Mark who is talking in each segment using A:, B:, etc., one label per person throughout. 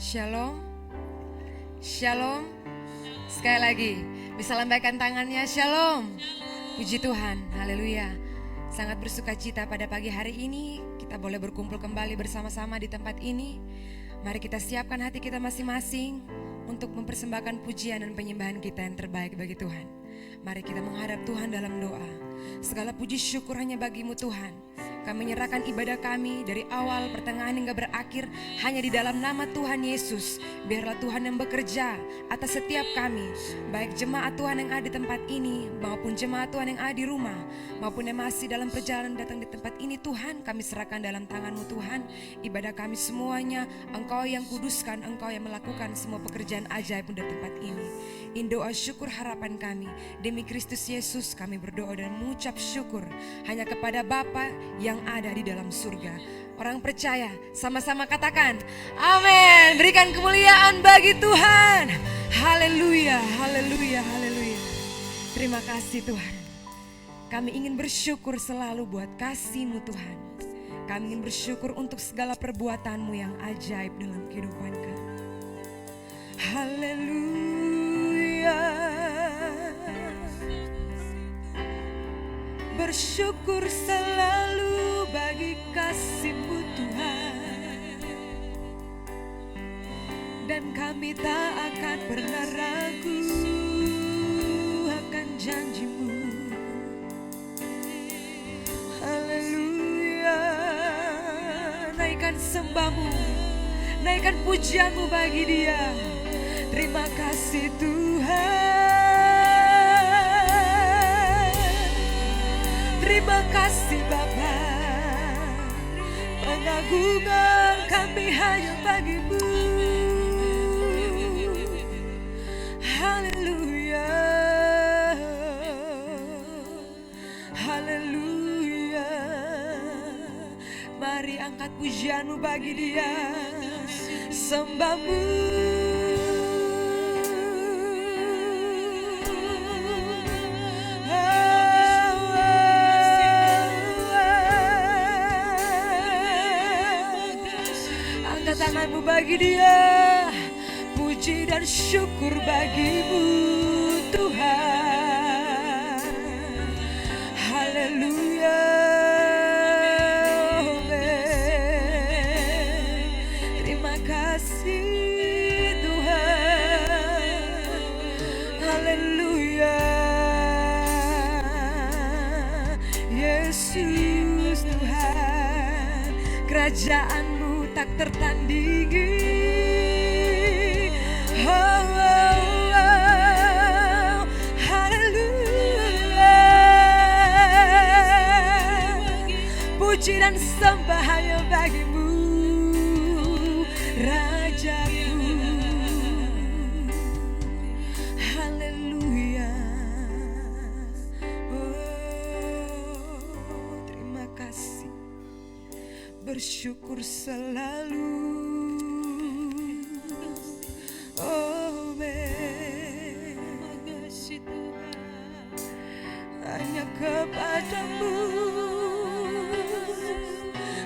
A: Shalom. Shalom. Sekali lagi, bisa lambaikan tangannya. Shalom. Puji Tuhan. Haleluya. Sangat bersuka cita pada pagi hari ini kita boleh berkumpul kembali bersama-sama di tempat ini. Mari kita siapkan hati kita masing-masing untuk mempersembahkan pujian dan penyembahan kita yang terbaik bagi Tuhan. Mari kita menghadap Tuhan dalam doa. Segala puji syukur hanya bagimu Tuhan. Kami menyerahkan ibadah kami dari awal, pertengahan hingga berakhir hanya di dalam nama Tuhan Yesus. Biarlah Tuhan yang bekerja atas setiap kami, baik jemaat Tuhan yang ada di tempat ini maupun jemaat Tuhan yang ada di rumah, maupun yang masih dalam perjalanan datang di tempat ini. Tuhan, kami serahkan dalam tangan-Mu Tuhan. Ibadah kami semuanya, Engkau yang kuduskan, Engkau yang melakukan semua pekerjaan ajaib di tempat ini. In doa syukur harapan kami, demi Kristus Yesus kami berdoa dan mengucap syukur hanya kepada Bapa yang ada di dalam surga. Orang percaya sama-sama katakan amin. Berikan kemuliaan bagi Tuhan. Haleluya, haleluya, haleluya. Terima kasih Tuhan. Kami ingin bersyukur selalu buat kasih-Mu Tuhan. Kami ingin bersyukur untuk segala perbuatan-Mu yang ajaib dalam kehidupan kami. Haleluya. Bersyukur selalu bagi kasih-Mu Tuhan. Dan kami tak akan pernah ragu akan janji-Mu. Haleluya. Naikkan sembah-Mu, naikkan pujian-Mu bagi Dia. Terima kasih Tuhan. Terima kasih Bapa. Pengagungan kami hanya bagi-Mu. Haleluya. Haleluya. Mari angkat pujian-Mu bagi Dia. Sembah-Mu. Tangan-Mu bagi Dia, puji dan syukur bagi-Mu Tuhan. Haleluya. Terima kasih Tuhan. Haleluya. Yesus Tuhan, kerajaan-Mu tak tertandingi. Oh, oh, oh. Haleluya. Puji dan sembah hanya bagi-Mu, Rajaku. Haleluya. Oh, terima kasih. Bersyukur selalu. Oh, makasih Tuhan. Hanya kepada-Mu,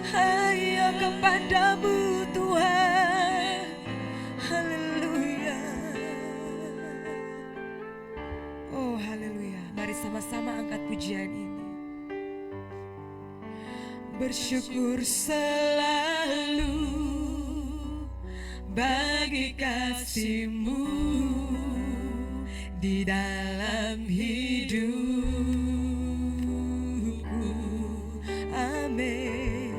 A: hanya kepada-Mu Tuhan. Haleluya. Oh, haleluya. Mari sama-sama angkat pujian ini. Bersyukur selalu bagi kasih-Mu di dalam hidupku. Amin.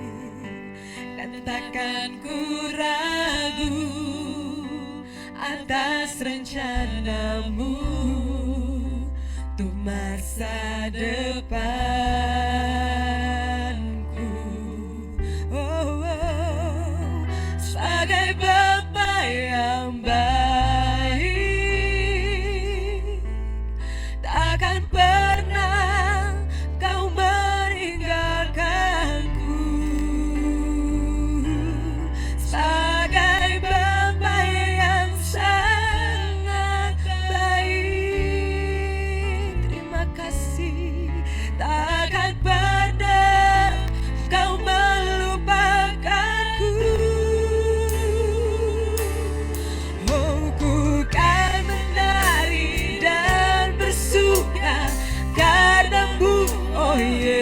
A: Dan takkan ku ragu atas rencana-Mu untuk masa depan. Yang baik, takkan pernah Kau meninggalkanku. Sebagai Bapa yang sangat baik, terima kasih, takkan pernah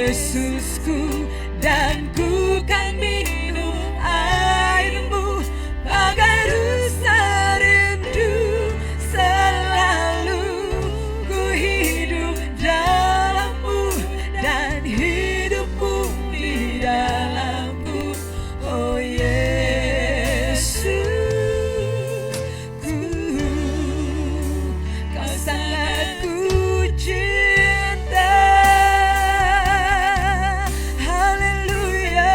B: Yesusku, dan ku kan minum airmu bagai rusa rindu. Selalu ku hidup dalammu dan hidupmu di dalamku. Oh Yesus, kau sangat ku cinta. Haleluya,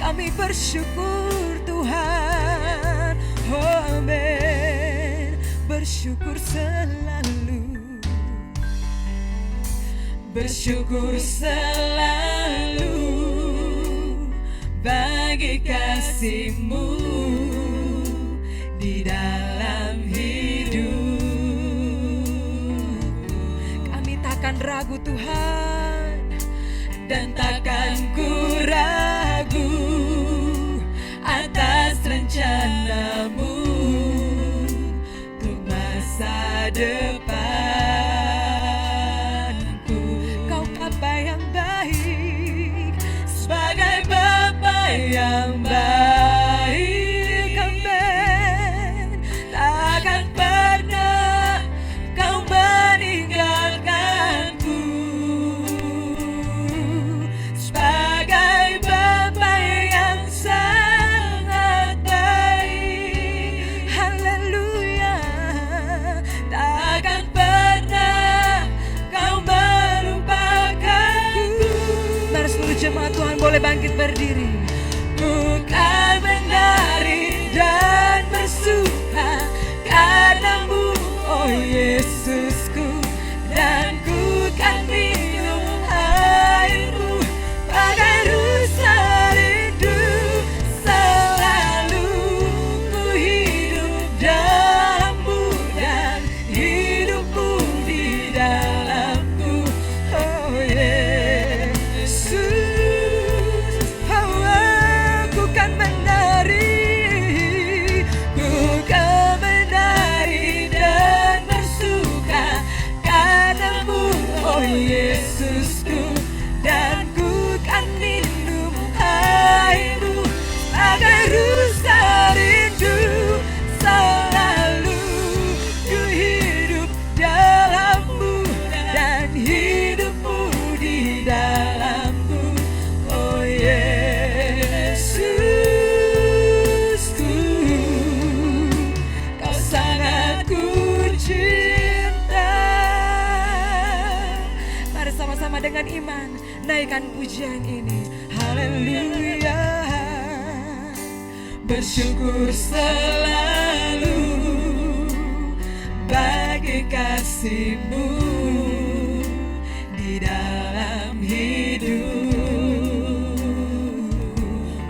B: kami bersyukur Tuhan. Oh amin, bersyukur selalu, bersyukur selalu bagi kasih-Mu di dalam hidup. Kami takkan ragu Tuhan, dan takkan ku ragu atas rencana-Mu untuk masa depanku. Kau Bapa yang baik, sebagai Bapa yang baik, amin. Takkan pernah Kau meninggalkanku. Sebagai Bapa yang sangat baik, haleluya, takkan pernah Kau melupakanku. Mari seluruh jemaat Tuhan boleh bangkit berdiri. Bukan menari dan bersuka karena-Mu, oh Yesusku, dan ku kan minum air-Mu bagai rusa rindu. Selalu ku hidup dalam-Mu dan hidupmu di dalamku. Oh Yesus, aku kan menari, ku kan menari dan bersuka karena-Mu, oh Yesusku, dan ku kan minum air-Mu bagai rusa rindu. Selalu ku hidup dalam-Mu dan hidupmu di dalamku. Oh Yesusku, Kau sangat ku cinta. Mari sama-sama dengan iman naikkan pujian ini. Haleluya, bersyukur selalu bagi kasih-Mu di dalam hidup.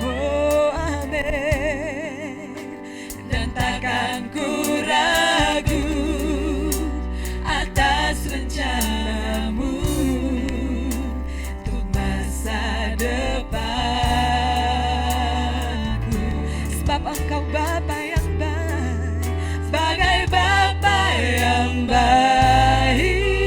B: Oh amin, dan takkan ku ragu atas rencana-Mu untuk masa depanku. Sebab Engkau Bapa yang baik, sebagai Bapa yang baik,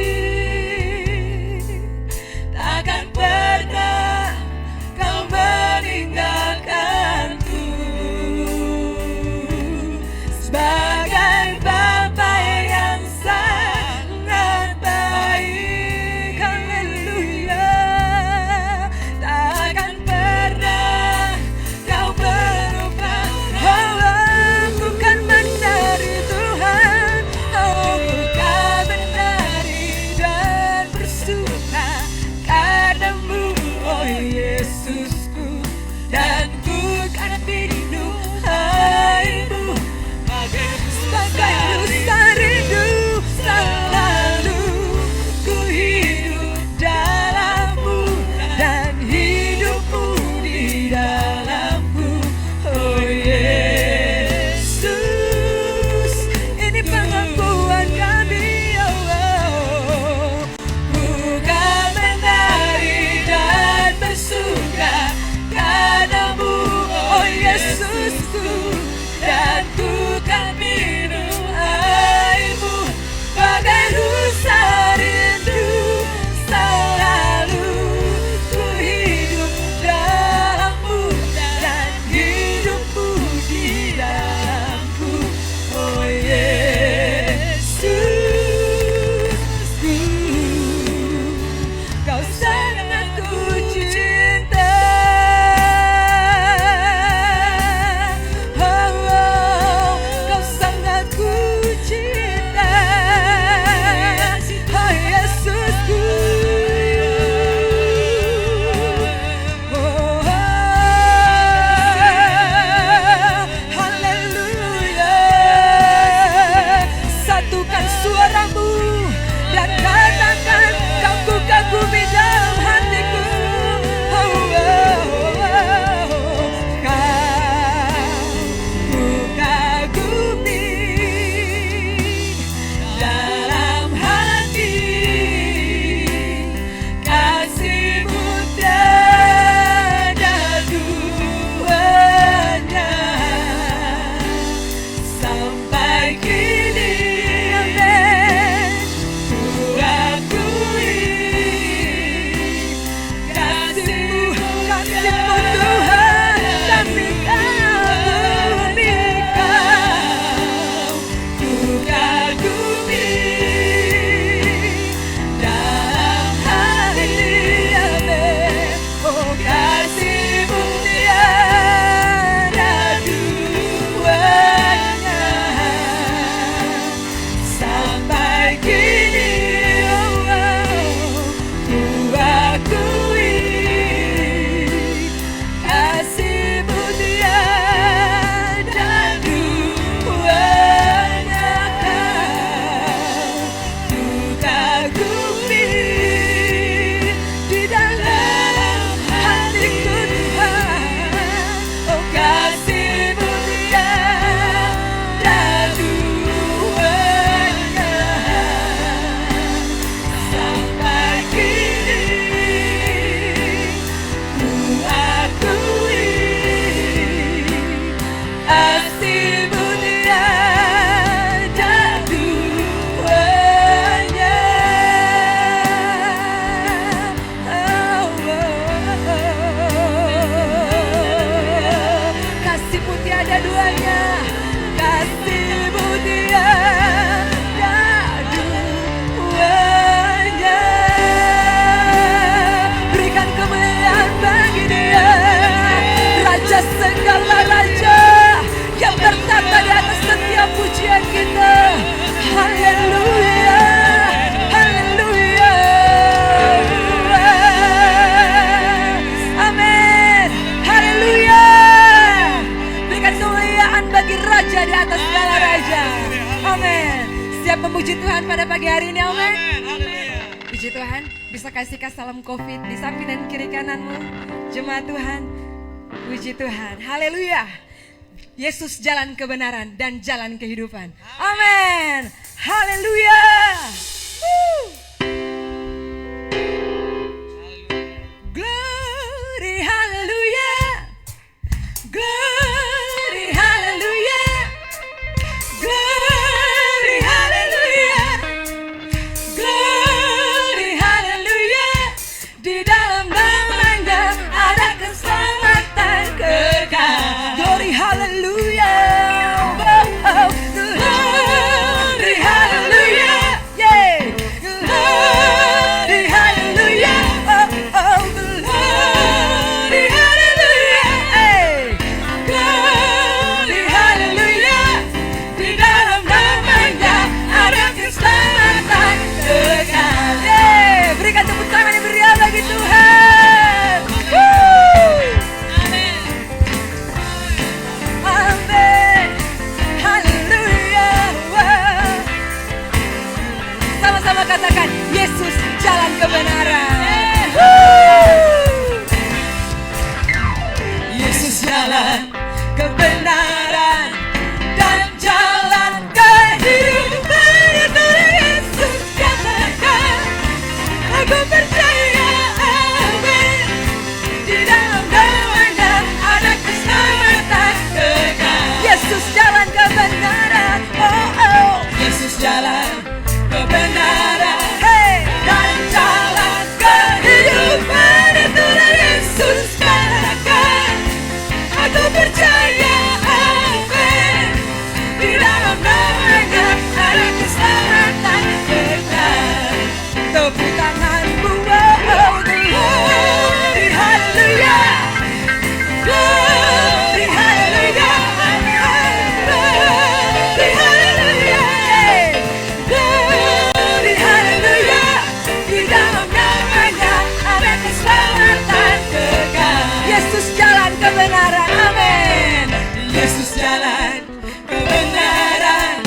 A: Puji Tuhan, bisa kasihkan salam COVID di samping dan kiri kananmu. Jemaat Tuhan, puji Tuhan, haleluya. Yesus jalan kebenaran dan jalan kehidupan. Amin, haleluya. Glory, haleluya. Glory, haleluya. Glory, haleluya. Glory, haleluya. Di dalam namanya ada keselamatan kekal. Glory, haleluya. Oh, glory, haleluya. Yeah. Glory, haleluya. Oh, glory, haleluya. Hey. Glory, haleluya. Di dalam namanya ada keselamatan kekal. Yeah. Berikan tepuk tangan yang meriah bagi Tuhan. Amin. Amin. Haleluya. Sama-sama katakan, Yesus jalan kebenaran. Yesus jalan kebenaran dan jalan kehidupan. Itu Yesus katakan, aku percaya, amin. Di dalam namanya ada keselamatan kekal. Yesus jalan kebenaran, oh oh. Yesus jalan kebenaran, hey, dan jalan kehidupan. Itu Yesus katakan, aku percaya, amin. Di dalam namanya ada keselamatan kekal. Tepuk tanganmu, oh, glory, haleluya. Glory, haleluya. Glory, haleluya. Glory, haleluya. Di dalam namanya ada keselamatan kekal. Yesus jalan kebenaran, amin. Yesus jalan kebenaran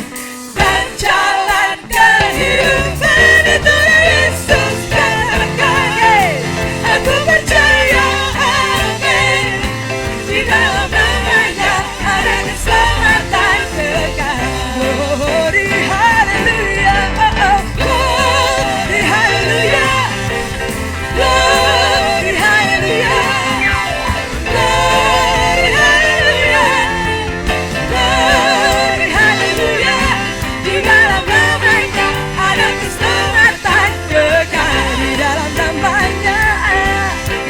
A: dan jalan kehidupan. Itu Yesus katakan, aku percaya, amin. Di dalam namanya ada keselamatan kekal. Glory, haleluya, oh, oh. Glory, haleluya. Glory, haleluya. Glory, haleluya. Glory, haleluya. Di dalam namanya ada keselamatan kekal. Di dalam namanya,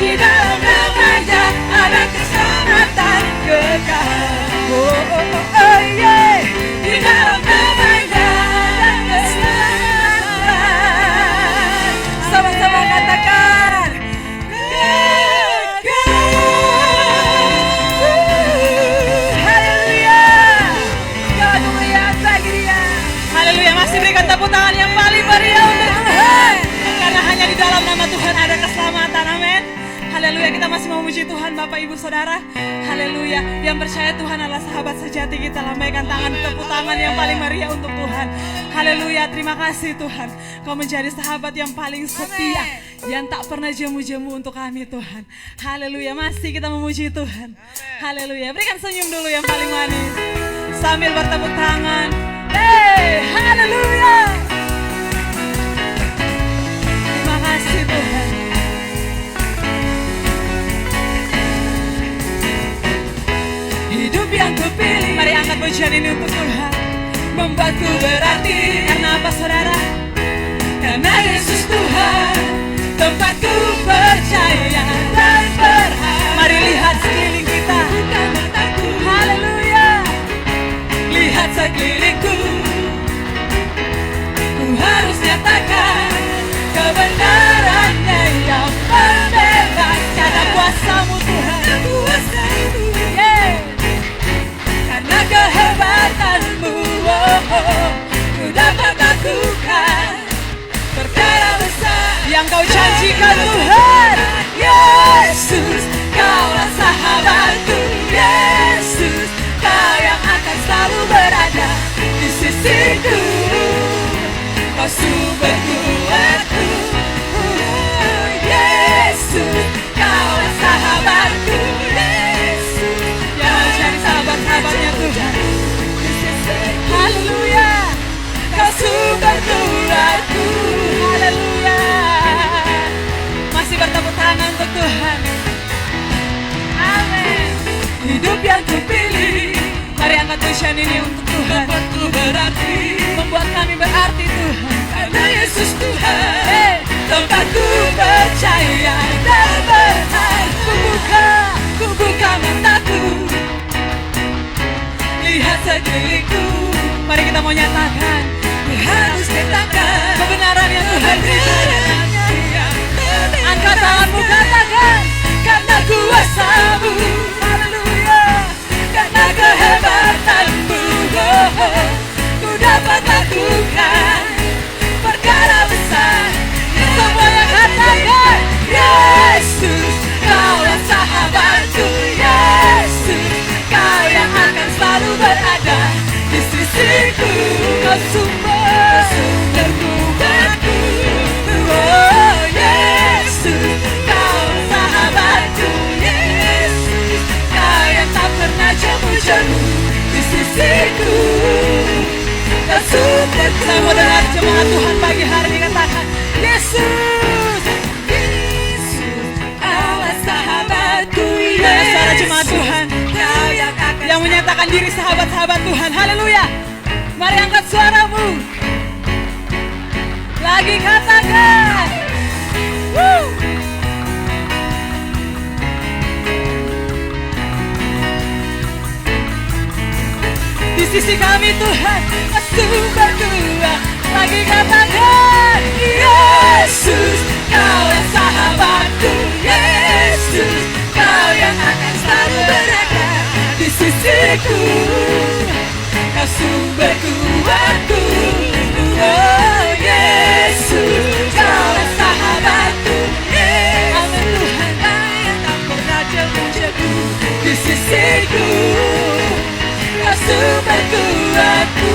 A: di dalam namanya ada keselamatan kekal. Oh, oh, oh, oh, yeah. Di dalam namanya ada keselamatan. Sama-sama katakan, kekal. Haleluya. Kau kemuliaan bagi Dia.
B: Haleluya, masih berikan tepuk tangan yang paling meriah untuk Tuhan. Karena hanya di dalam nama Tuhan ada keselamatan, amin. Haleluya, kita masih memuji Tuhan Bapak Ibu Saudara. Haleluya, yang percaya Tuhan adalah sahabat sejati kita, lambaikan tangan, tepuk tangan yang paling meriah untuk Tuhan. Haleluya, terima kasih Tuhan. Kau menjadi sahabat yang paling setia, yang tak pernah jemu-jemu untuk kami Tuhan. Haleluya, masih kita memuji Tuhan. Haleluya, berikan senyum dulu yang paling manis sambil bertepuk tangan. Hey, haleluya. Terima kasih Tuhan.
A: Hidup yang kupilih,
B: Mari angkat pujian ini untuk Tuhan.
A: membuatku berarti.
B: Karena apa saudara?
A: Karena Yesus Tuhan, tempatku percaya dan berharap.
B: Mari lihat sekeliling kita.
A: Bukan mataku,
B: Haleluya.
A: lihat sekelilingku. Ku harus nyatakan kebenarannya yang membebaskan.
B: Karena kuasamu Tuhan.
A: Karena kuasamu,
B: Yeah.
A: karena kehebatanmu, oh, oh, ku dapat lakukan perkara besar
B: Yang kau janjikan Tuhan.
A: Yesus, kaulah sahabatku. Yesus, kau yang akan selalu berada di sisiku. Kau sumber kuatku,
B: pujian ini untuk Tuhan.
C: Tempatku berarti
B: Membuat kami berarti Tuhan.
C: karena Yesus Tuhan. Tempatku percaya dan berharap. Ku buka mataku, lihat sekelilingku.
B: Mari kita mau nyatakan
C: Ku harus katakan
B: kebenaran yang Tuhan berikan.
C: Angkat tanganmu, katakan karena kuasa-Mu. Haleluya. Karena kehebatan-Mu, ku dapat lakukan perkara besar. Semua yang katakan Yesus, Kaulah sahabatku. Yesus, Kau yang akan selalu berada di sisiku. Kau sumberku, oh Yesus, Kau sahabatku. Yesus, Kau yang tak pernah jemu-jemu di sisiku. Kau sumberku.
B: Saya mau dengar jemaat Tuhan pagi hari ini katakan Yesus.
C: Yesus, Kaulah sahabatku.
B: Mana suara jemaat Tuhan
C: Kau yang akan
B: yang menyatakan diri sahabat-sahabat Tuhan. Haleluya. Mari angkat suaramu. Lagi katakan. Woo. Di sisi kami Tuhan, sumberku. Lagi katakan
C: Yesus, Kaulah sahabatku. Yesus, Kau yang akan selalu berada di sisiku. Kau sumber kuatku. Oh Yesus, Kaulah sahabatku. Yesus, Kau yang tak pernah jemu-jemu di sisiku. Kau sumber kuatku.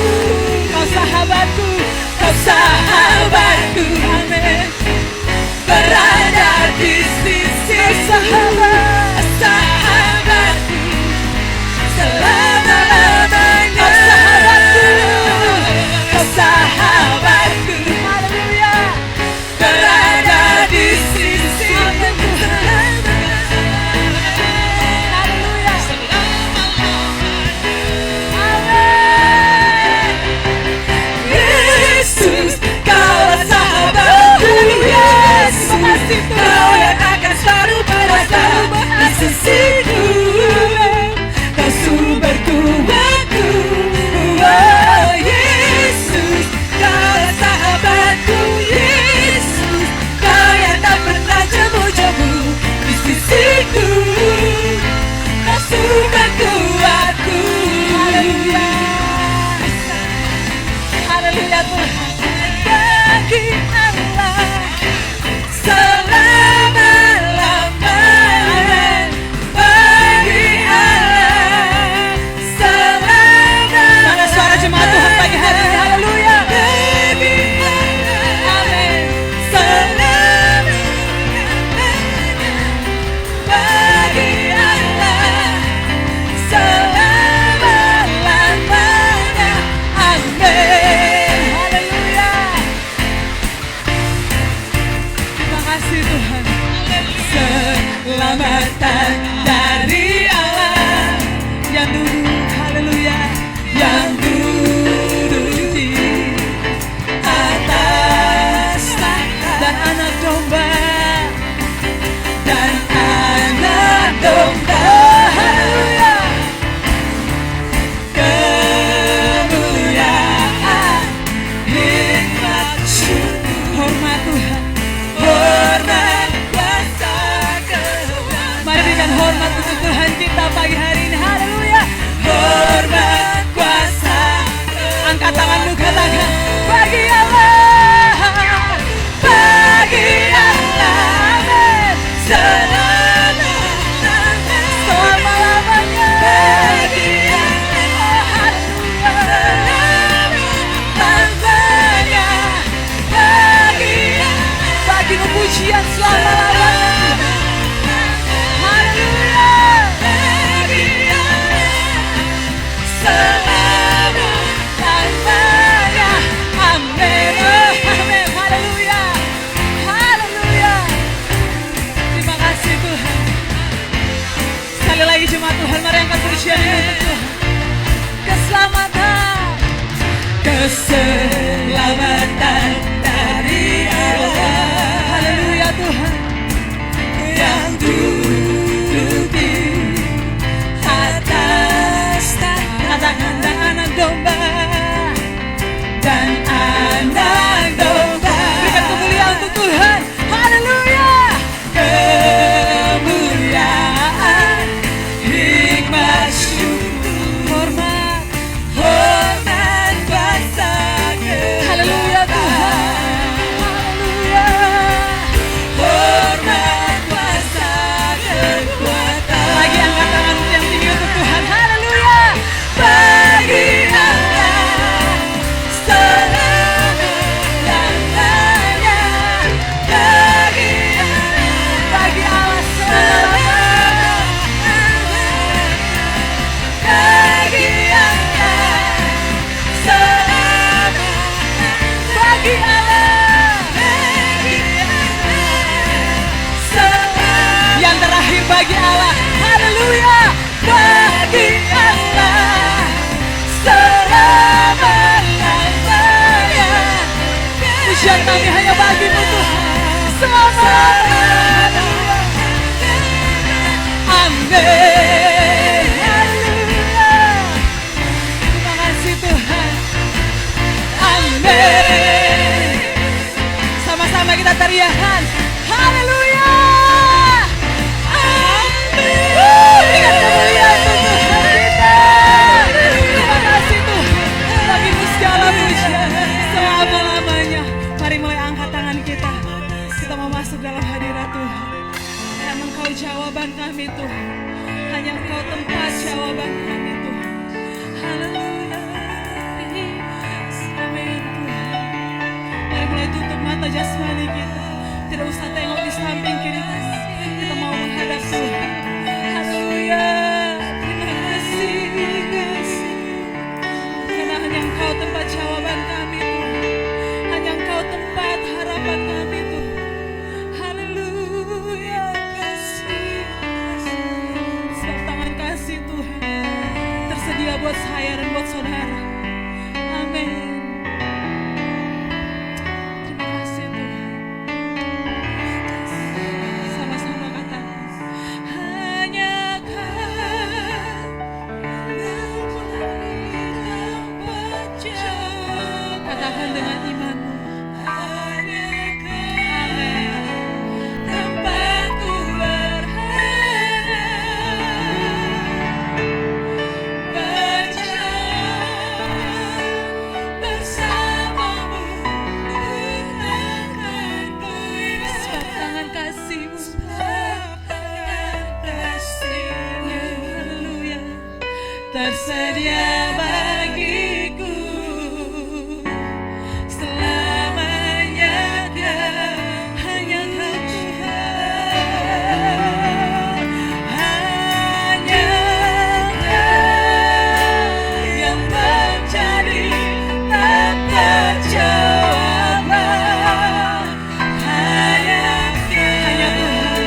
B: Kau sahabatku.
C: Kau sahabatku, amin. Berada di sisi sahabatku selama-lamanya.
B: Kau sahabatku.
C: Kau sahabatku,
B: Haleluya.
C: berada di sisi
B: Haleluya.
C: Yesus, Kaulah sahabatku. Yesus, Kau yang akan selalu berada di sisiku. Kau sumber kuatku. Oh Yesus, Kaulah sahabatku. Yesus, Kau yang tak pernah jemu-jemu di sisiku. Kau sumber kuatku.
B: Haleluya. Haleluya Tuhan.
C: Bagi Allah selama-lamanya. Bagi Allah selama-lamanya.
B: Mana suara jemaat Tuhan pagi hari ini? Haleluya.
C: Bagi Allah, amin. Selama-lamanya. Bagi Allah selama-lamanya. Amin.
B: Haleluya. Terima kasih Tuhan.
C: Selamatan dari Allah
B: Yang duduk, haleluya.
C: yang duduk di atas tahta
B: Dan anak domba.
C: dan anak domba. Haleluya. Kemuliaan, hikmat, syukur,
B: Hormat Tuhan.
C: hormat, kuasa, kehendak.
B: Mari berikan hormat untuk Tuhan kita pagi hari ini. Haleluya.
C: Hormat, kuasa,
B: Angkat tanganmu, katakan
C: bagi Allah, bagi Allah, amin. Selama-lamanya, bagi Allah, selama-lamanya, bagi
B: bagimu pujian selama-lamanya.
C: Haleluya, bagi Allah, selama-lamanya, amin.
B: Amin. Haleluya. Haleluya. Terima kasih Tuhan. Sekali lagi jemaat Tuhan, mari angkat pujian ini untuk Tuhan. pujian kami hanya bagimu Tuhan. Selamat. Amin. Haleluya. Terima kasih Tuhan. Amin. Sama-sama kita teriakan. Haleluya. Amin. Berikan kemuliaan untuk Tuhan kita. Terima kasih Tuhan. Bagimu segala pujian selama-lamanya. Mari mulai angkat tangan kita. Kita mau masuk dalam hadirat Tuhan. Hanya Engkau jawaban kami Tuhan. Hanya Engkau tempat jawaban kami Tuhan. Haleluya. Amin Tuhan. Mari mulai tutup mata jasmani kita. Tidak usah tengok di samping kiri kanan. Kita mau menghadap Tuhan. Haleluya. Terima kasih. Karena hanya Engkau tempat jawaban kami Tuhan. Hanya Engkau tempat harapan kami Tuhan. Haleluya. Sebab tangan kasih Tuhan tersedia buat saya dan buat saudara. Amin. Terima kasih Tuhan. Sama-sama katakan. Hanya katakan dengan imanmu. Amin. Tempatku berjalan bersamamu, sebab tangan kasih-Mu, haleluya, tersedia bagiku selamanya. Hanya Kau Tuhan, hanya Kau yang menjadi tempat jawaban. Hanya Tuhan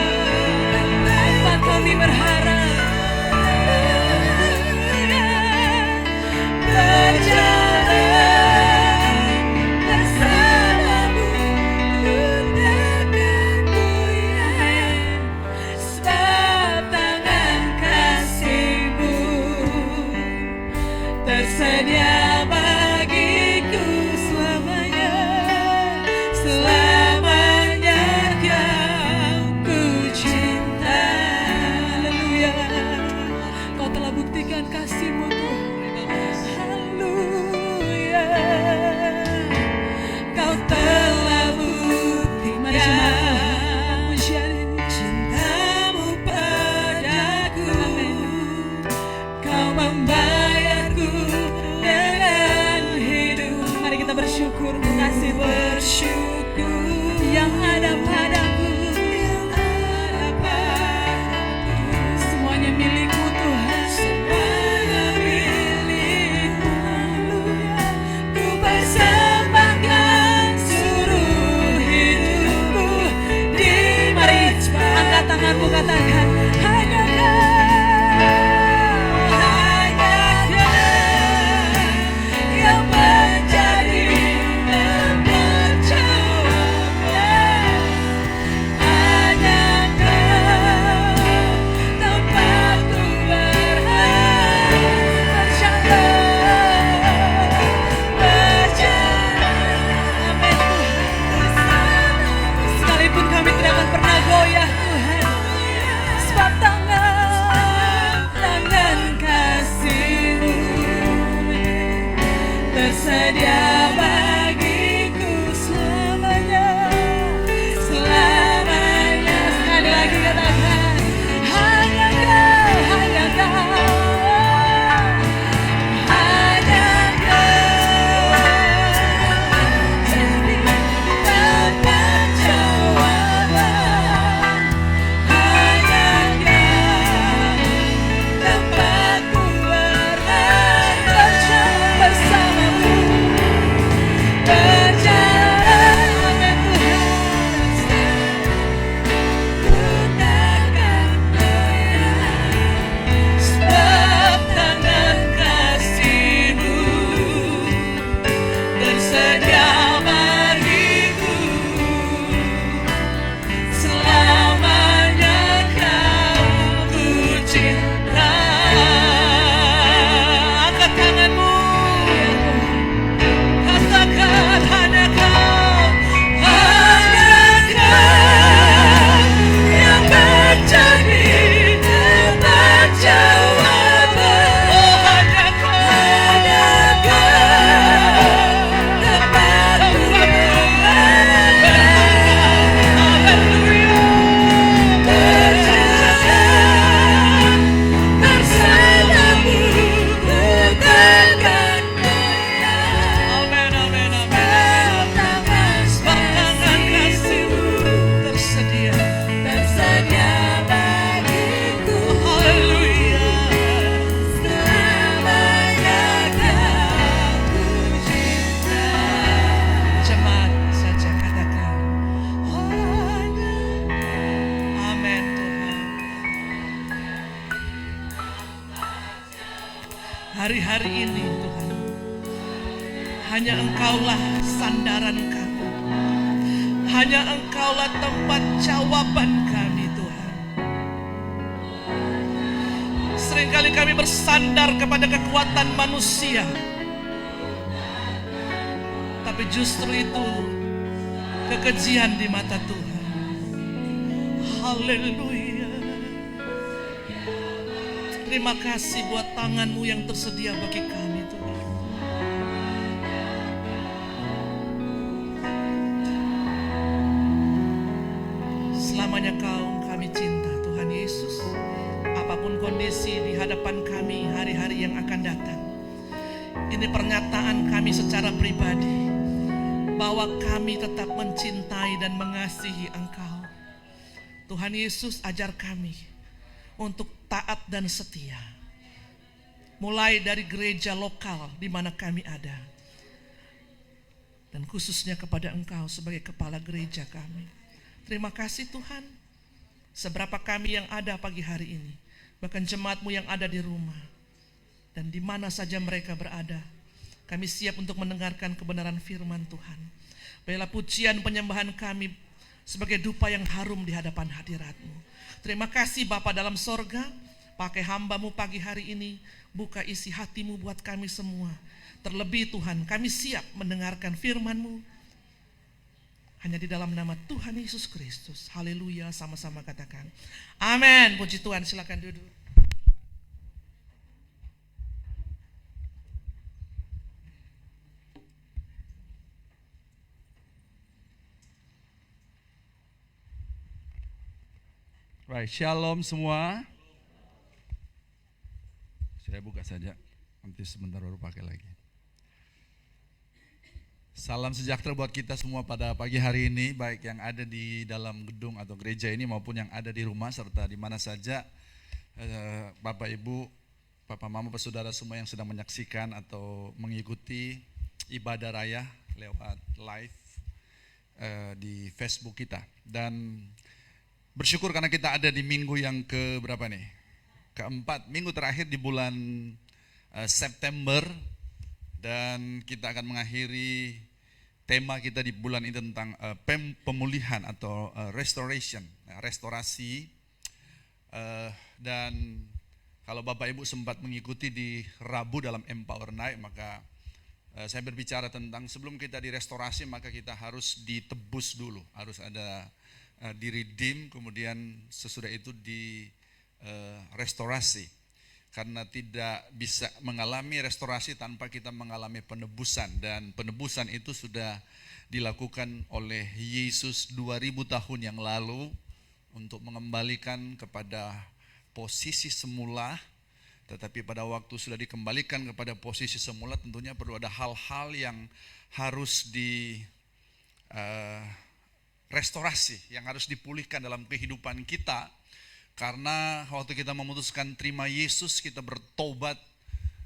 B: tempat kami berharap. Berjalan bersamamu, sebab tangan kasih-Mu tersedia bagiku selamanya. Selamanya Kau ku cinta. Haleluya. Kau telah buktikan kasih-Mu Tuhan. Haleluya. Kau telah buktikan. Mari jemaat pujian ini. Cinta-Mu padaku. Kau membayarku dengan hidup. Mari kita bersyukur. Kasih bersyukur yang ada padaku. Semuanya milik-Mu Tuhan. Semuanya milik-Mu. Ku persembahkan seluruh hidupku. Mari angkat tanganmu, katakan hanya Kau yang menjadi tempat jawaban. Hanya Kau tempatku berjalan. Amin Tuhan. Sekalipun kami tidak akan pernah goyah Tuhan, sebab tangan
D: hari-hari ini Tuhan, hanya Engkaulah sandaran kami, hanya Engkaulah tempat jawaban kami Tuhan. Seringkali kami bersandar kepada kekuatan manusia, tapi justru itu kekejian di mata Tuhan. Haleluya. Terima kasih buat tangan-Mu yang tersedia bagi kami Tuhan. Selamanya kami cinta Tuhan Yesus. Apapun kondisi di hadapan kami hari-hari yang akan datang, ini pernyataan kami secara pribadi bahwa kami tetap mencintai dan mengasihi Engkau. Tuhan Yesus, ajar kami untuk taat dan setia, mulai dari gereja lokal di mana kami ada, dan khususnya kepada Engkau sebagai kepala gereja kami. Terima kasih Tuhan, seberapa kami yang ada pagi hari ini, bahkan jemaat-Mu yang ada di rumah, dan di mana saja mereka berada, kami siap untuk mendengarkan kebenaran firman Tuhan. Baiklah pujian penyembahan kami sebagai dupa yang harum di hadapan hadirat-Mu. Terima kasih Bapa dalam sorga, pakai hamba-Mu pagi hari ini, buka isi hati-Mu buat kami semua. Terlebih Tuhan, kami siap mendengarkan firman-Mu, hanya di dalam nama Tuhan Yesus Kristus. Haleluya, sama-sama katakan amin. Puji Tuhan, silakan duduk.
E: Right, shalom semua. Saya buka saja, nanti sebentar baru pakai lagi. Salam sejahtera buat kita semua pada pagi hari ini, baik yang ada di dalam gedung atau gereja ini maupun yang ada di rumah serta di mana saja Bapak Ibu, Papa Mama, Saudara semua yang sedang menyaksikan atau mengikuti ibadah raya lewat live di Facebook kita. Dan bersyukur karena kita ada di minggu yang berapa nih? Keempat, minggu terakhir di bulan September, dan kita akan mengakhiri tema kita di bulan ini tentang pemulihan atau restoration, restorasi. Dan kalau Bapak Ibu sempat mengikuti di Rabu dalam Empower Night, maka saya berbicara tentang sebelum kita direstorasi maka kita harus ditebus dulu, harus ada di-redeem, kemudian sesudah itu restorasi. Karena tidak bisa mengalami restorasi tanpa kita mengalami penebusan, dan penebusan itu sudah dilakukan oleh Yesus 2000 tahun yang lalu untuk mengembalikan kepada posisi semula. Tetapi pada waktu sudah dikembalikan kepada posisi semula, tentunya perlu ada hal-hal yang harus restorasi, yang harus dipulihkan dalam kehidupan kita. Karena waktu kita memutuskan terima Yesus, kita bertobat,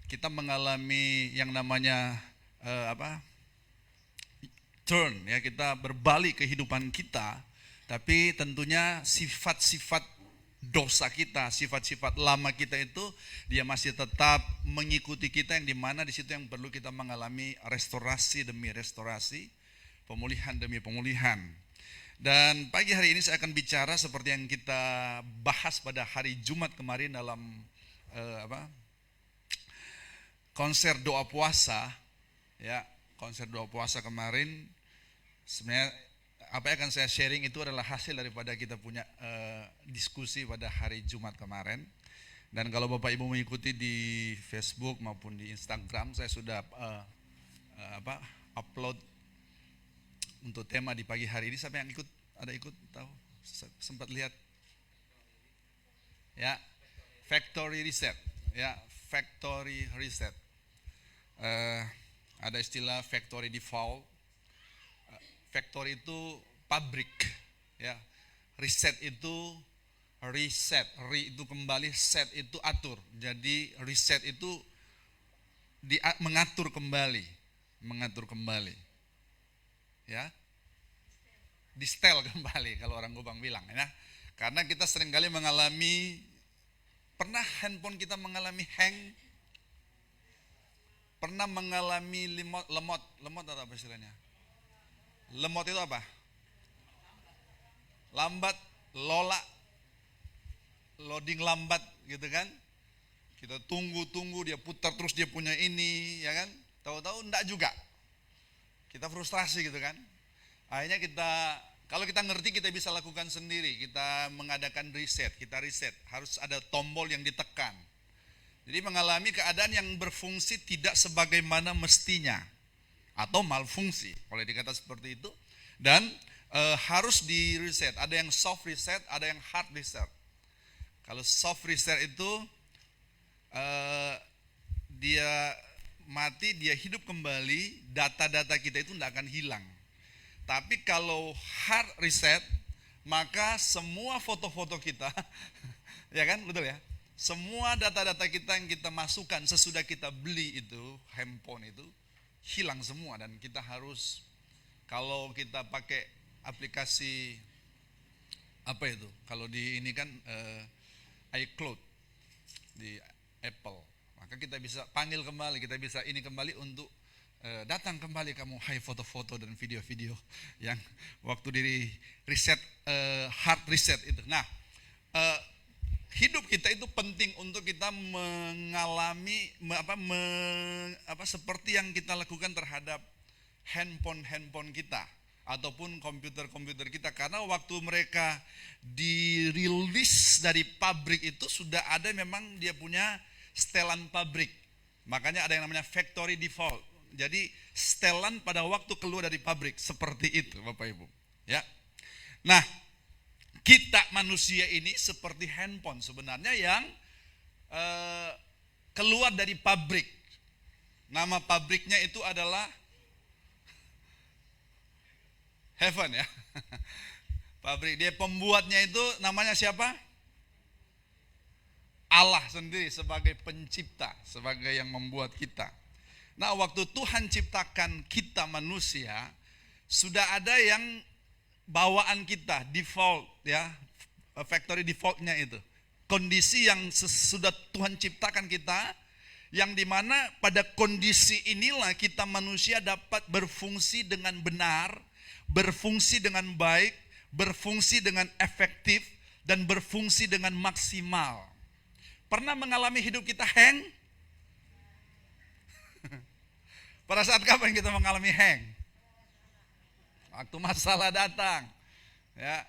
E: kita mengalami yang namanya turn, ya, kita berbalik kehidupan kita. Tapi tentunya sifat-sifat dosa kita, sifat-sifat lama kita itu dia masih tetap mengikuti kita, yang dimana di situ yang perlu kita mengalami restorasi demi restorasi, pemulihan demi pemulihan. Dan pagi hari ini saya akan bicara seperti yang kita bahas pada hari Jumat kemarin dalam konser doa puasa, ya, konser doa puasa kemarin. Sebenarnya apa yang akan saya sharing itu adalah hasil daripada kita punya diskusi pada hari Jumat kemarin. Dan kalau Bapak Ibu mengikuti di Facebook maupun di Instagram, saya sudah upload untuk tema di pagi hari ini. Siapa yang ikut tahu, sempat lihat ya, factory reset, ya, factory reset. Ada istilah factory default. Factory itu pabrik, ya. Reset itu reset, itu kembali, set itu atur. Jadi reset itu mengatur kembali, ya, di setel kembali kalau orang Gobang bilang, ya. Karena kita seringkali pernah handphone kita mengalami hang, pernah mengalami lemot atau apa istilahnya? Lemot itu apa? Lambat, loading lambat gitu kan? Kita tunggu dia putar terus dia punya ini, ya kan? Tahu-tahu enggak juga. Kita frustrasi gitu kan? Akhirnya kalau kita ngerti kita bisa lakukan sendiri. Kita mengadakan riset, harus ada tombol yang ditekan. Jadi mengalami keadaan yang berfungsi tidak sebagaimana mestinya atau malfungsi, boleh dikata seperti itu. Dan harus di reset. Ada yang soft reset, ada yang hard reset. Kalau soft reset itu dia mati, dia hidup kembali, data-data kita itu tidak akan hilang. Tapi kalau hard reset, maka semua foto-foto kita, ya kan, betul ya? Semua data-data kita yang kita masukkan sesudah kita beli itu, handphone itu, hilang semua. Dan kita harus, kalau kita pakai aplikasi, apa itu? Kalau di ini kan iCloud, di Apple. Maka kita bisa panggil kembali, kita bisa ini kembali untuk datang kembali kamu, hai foto-foto dan video-video yang waktu di reset, hard reset itu. Nah, hidup kita itu penting untuk kita mengalami seperti yang kita lakukan terhadap handphone kita ataupun komputer kita, karena waktu mereka dirilis dari pabrik itu sudah ada memang dia punya setelan pabrik. Makanya ada yang namanya factory default. Jadi setelan pada waktu keluar dari pabrik seperti itu, Bapak Ibu. Ya. Nah, kita manusia ini seperti handphone sebenarnya yang keluar dari pabrik. Nama pabriknya itu adalah Heaven ya. Pabrik, dia pembuatnya itu namanya siapa? Allah sendiri sebagai pencipta, sebagai yang membuat kita. Nah, waktu Tuhan ciptakan kita manusia, sudah ada yang bawaan kita, default ya, factory defaultnya itu. Kondisi yang sudah Tuhan ciptakan kita, yang dimana pada kondisi inilah kita manusia dapat berfungsi dengan benar, berfungsi dengan baik, berfungsi dengan efektif, dan berfungsi dengan maksimal. Pernah mengalami hidup kita hang? Pada saat kapan kita mengalami hang? Waktu masalah datang, ya.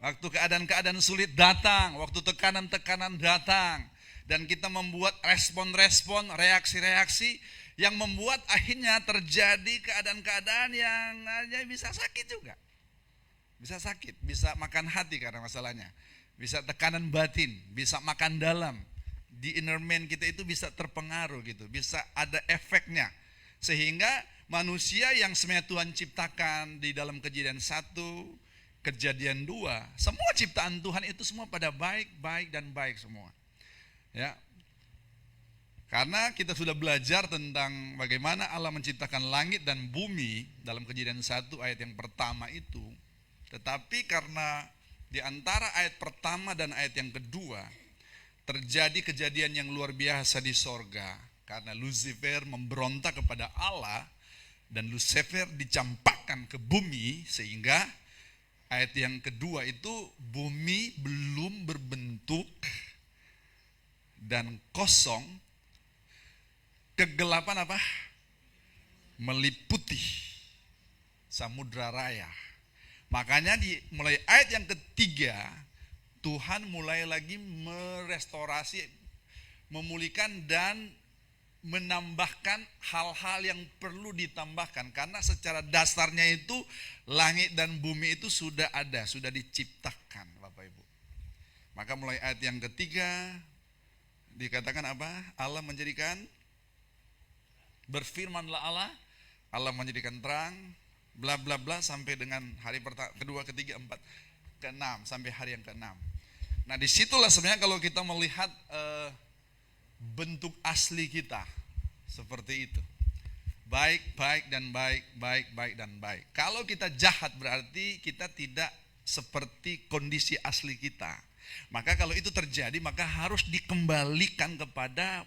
E: Waktu keadaan-keadaan sulit datang, waktu tekanan-tekanan datang, dan kita membuat respon-respon, reaksi-reaksi yang membuat akhirnya terjadi keadaan-keadaan yang bisa sakit juga. Bisa sakit, bisa makan hati karena masalahnya. Bisa tekanan batin, bisa makan dalam. Di inner man kita itu bisa terpengaruh gitu, bisa ada efeknya. Sehingga manusia yang sebenarnya Tuhan ciptakan di dalam Kejadian 1, Kejadian 2, semua ciptaan Tuhan itu semua pada baik dan baik semua. Ya. Karena kita sudah belajar tentang bagaimana Allah menciptakan langit dan bumi dalam Kejadian 1 ayat yang pertama itu. Tetapi karena di antara ayat pertama dan ayat yang kedua terjadi kejadian yang luar biasa di sorga. Karena Lucifer memberontak kepada Allah dan Lucifer dicampakkan ke bumi, sehingga ayat yang kedua itu bumi belum berbentuk dan kosong, kegelapan apa? Meliputi samudra raya. Makanya mulai ayat yang ketiga Tuhan mulai lagi merestorasi, memulihkan dan menambahkan hal-hal yang perlu ditambahkan. Karena secara dasarnya itu langit dan bumi itu sudah ada, sudah diciptakan Bapak Ibu. Maka mulai ayat yang ketiga dikatakan apa? Allah menjadikan, berfirmanlah Allah menjadikan terang, bla bla bla sampai dengan hari pertama, kedua, ketiga, empat, keenam, sampai hari yang keenam. Nah disitulah sebenarnya kalau kita melihat bentuk asli kita seperti itu, baik dan baik. Kalau kita jahat berarti kita tidak seperti kondisi asli kita. Maka kalau itu terjadi maka harus dikembalikan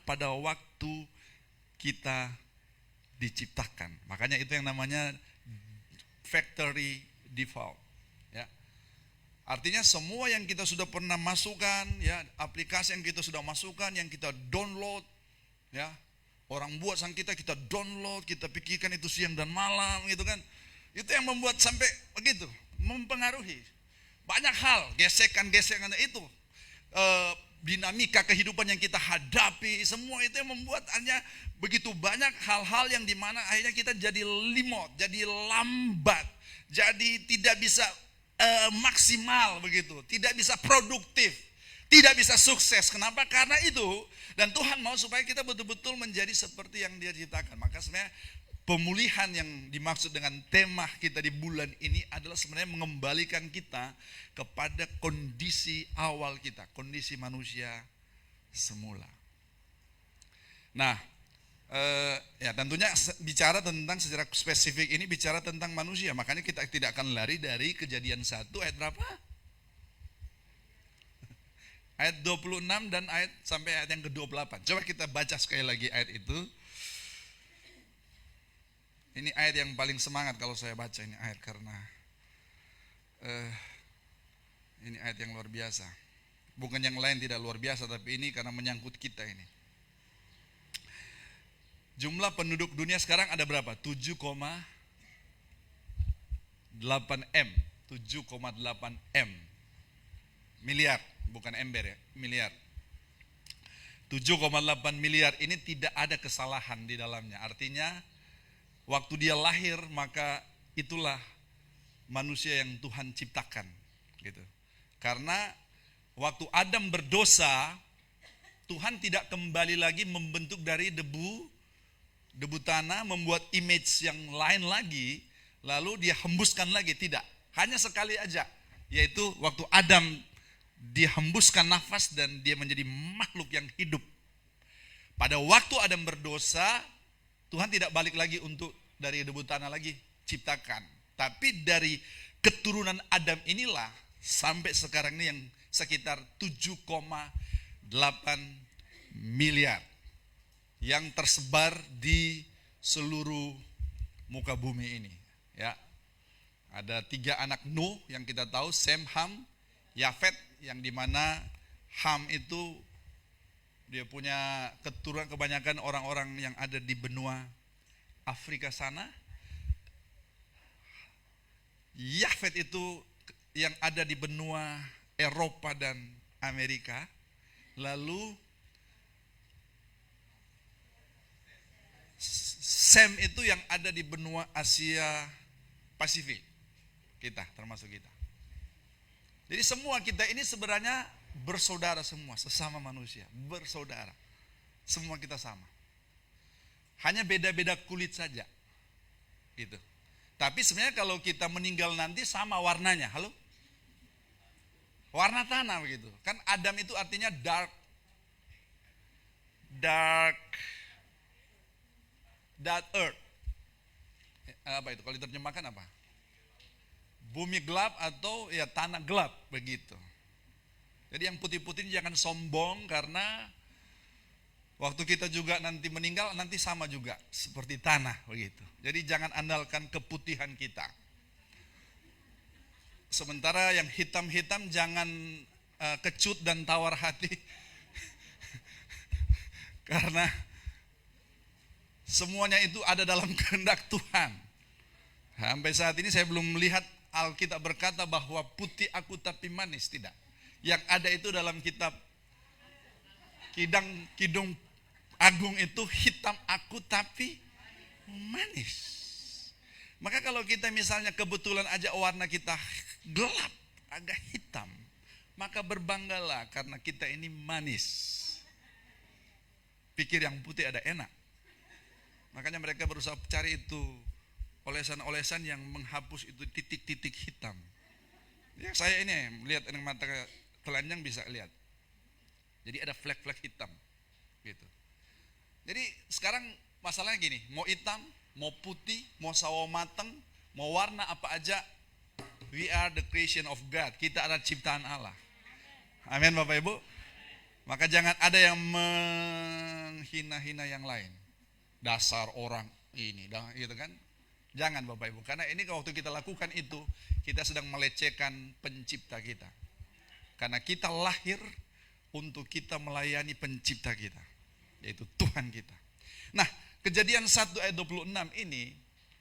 E: pada waktu kita diciptakan. Makanya itu yang namanya factory default. Ya. Artinya semua yang kita sudah pernah masukkan, ya, aplikasi yang kita sudah masukkan, yang kita download, ya, orang buat sang kita download, kita pikirkan itu siang dan malam, gitu kan. Itu yang membuat sampai begitu, mempengaruhi banyak hal, gesekan-gesekan itu, dinamika kehidupan yang kita hadapi, semua itu yang membuat hanya begitu banyak hal-hal yang dimana akhirnya kita jadi limot, jadi lambat, jadi tidak bisa maksimal begitu, tidak bisa produktif, tidak bisa sukses. Kenapa? Karena itu. Dan Tuhan mau supaya kita betul-betul menjadi seperti yang Dia ciptakan. Maka sebenarnya pemulihan yang dimaksud dengan tema kita di bulan ini adalah sebenarnya mengembalikan kita kepada kondisi awal kita, kondisi manusia semula. Nah, ya tentunya bicara tentang secara spesifik ini bicara tentang manusia. Makanya kita tidak akan lari dari Kejadian 1 ayat berapa? Ayat 26 dan ayat sampai ayat yang ke-28. Coba kita baca sekali lagi ayat itu. Ini ayat yang paling semangat kalau saya baca ini ayat, karena ini ayat yang luar biasa. Bukan yang lain tidak luar biasa, tapi ini karena menyangkut kita ini. Jumlah penduduk dunia sekarang ada berapa? 7,8 M. 7,8 M. Miliar, bukan ember ya, miliar. 7,8 miliar ini tidak ada kesalahan di dalamnya. Artinya waktu dia lahir maka itulah manusia yang Tuhan ciptakan, gitu. Karena waktu Adam berdosa, Tuhan tidak kembali lagi membentuk dari debu tanah, membuat image yang lain lagi, lalu dia hembuskan lagi, tidak. Hanya sekali aja, yaitu waktu Adam dihembuskan nafas dan dia menjadi makhluk yang hidup. Pada waktu Adam berdosa, Tuhan tidak balik lagi untuk dari debu tanah lagi ciptakan. Tapi dari keturunan Adam inilah sampai sekarang ini yang sekitar 7,8 miliar yang tersebar di seluruh muka bumi ini. Ya, ada 3 anak Nuh yang kita tahu, Sem, Ham, Yafet, yang dimana Ham itu dia punya keturunan kebanyakan orang-orang yang ada di benua Afrika sana. Yafet itu yang ada di benua Eropa dan Amerika. Lalu Sem itu yang ada di benua Asia Pasifik. Kita, termasuk kita. Jadi semua kita ini sebenarnya bersaudara semua, sesama manusia, bersaudara. Semua kita sama. Hanya beda-beda kulit saja. Gitu. Tapi sebenarnya kalau kita meninggal nanti sama warnanya. Halo? Warna tanah begitu. Kan Adam itu artinya dark earth. Apa itu? Kalau diterjemahkan apa? Bumi gelap atau ya tanah gelap begitu. Jadi yang putih-putih jangan sombong, karena waktu kita juga nanti meninggal nanti sama juga seperti tanah begitu. Jadi jangan andalkan keputihan kita. Sementara yang hitam-hitam jangan kecut dan tawar hati. Karena semuanya itu ada dalam kehendak Tuhan. Sampai saat ini saya belum melihat Alkitab berkata bahwa putih aku tapi manis, tidak. Yang ada itu dalam kitab Kidung Agung itu hitam aku tapi manis. Maka kalau kita misalnya kebetulan aja warna kita gelap, agak hitam, maka berbanggalah karena kita ini manis. Pikir yang putih ada enak. Makanya mereka berusaha cari itu olesan-olesan yang menghapus itu titik-titik hitam. Ya saya ini melihat dengan mata telanjang bisa lihat. Jadi ada flek-flek hitam gitu. Jadi sekarang masalahnya gini, mau hitam, mau putih, mau sawo mateng, mau warna apa aja, we are the creation of God. Kita adalah ciptaan Allah. Amin Bapak Ibu. Maka jangan ada yang menghina-hina yang lain. dasar orang ini, gitu kan? Jangan Bapak Ibu, karena ini waktu kita lakukan itu, kita sedang melecehkan pencipta kita. Karena kita lahir untuk kita melayani pencipta kita, yaitu Tuhan kita. Nah, Kejadian 1 ayat 26 ini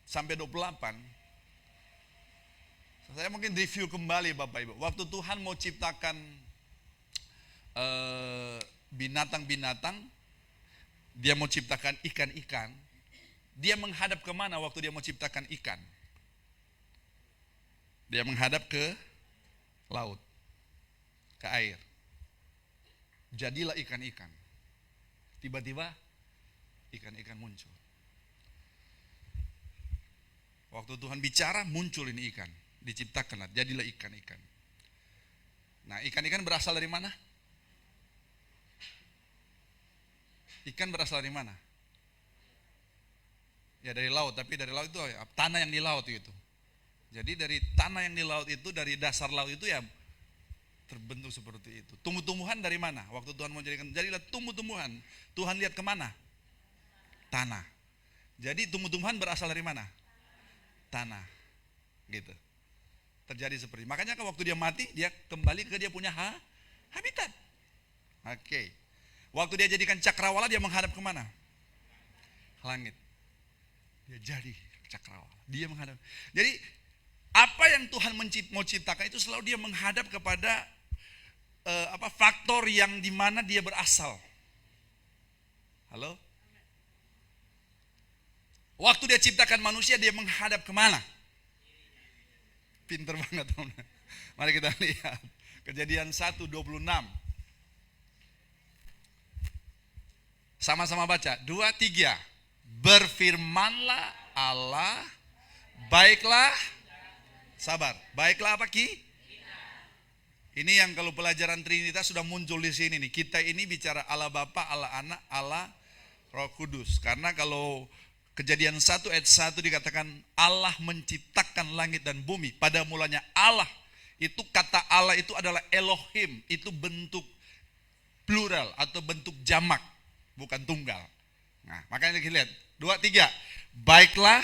E: sampai 28, saya mungkin review kembali Bapak Ibu. Waktu Tuhan mau ciptakan binatang-binatang, dia mau ciptakan ikan-ikan, dia menghadap kemana waktu dia mau ciptakan ikan? Dia menghadap ke laut, ke air. Jadilah ikan-ikan. Tiba-tiba ikan-ikan muncul. Waktu Tuhan bicara, muncul ini ikan. Diciptakanlah, jadilah ikan-ikan. Nah, ikan-ikan berasal dari mana? Ikan berasal dari mana? Ya dari laut, tapi dari laut itu tanah yang di laut itu. Jadi dari tanah yang di laut itu, dari dasar laut itu ya terbentuk seperti itu. Tumbuh-tumbuhan dari mana? Waktu Tuhan mau jadilah tumbuh-tumbuhan. Tuhan lihat kemana? Tanah. Jadi tumbuh-tumbuhan berasal dari mana? Tanah. Gitu. Terjadi seperti. Makanya waktu dia mati, dia kembali ke dia punya habitat. Oke. Waktu dia jadikan cakrawala, dia menghadap kemana? Langit. Dia jadi cakrawala. Dia menghadap. Jadi apa yang Tuhan mau ciptakan itu selalu dia menghadap kepada faktor yang dimana dia berasal. Halo? Waktu dia ciptakan manusia, dia menghadap kemana? Pinter banget. Mari kita lihat. Kejadian 1:26. Sama-sama baca. 2, 3. Berfirmanlah Allah, baiklah, sabar. Baiklah apa Ki? Ini yang kalau pelajaran Trinitas sudah muncul di sini nih. Kita ini bicara Allah Bapa, Allah Anak, Allah Roh Kudus. Karena kalau Kejadian 1 ayat 1 dikatakan Allah menciptakan langit dan bumi. Pada mulanya Allah. Itu kata Allah itu adalah Elohim. Itu bentuk plural atau bentuk jamak. Bukan tunggal. Nah, makanya kita lihat. 2, 3. Baiklah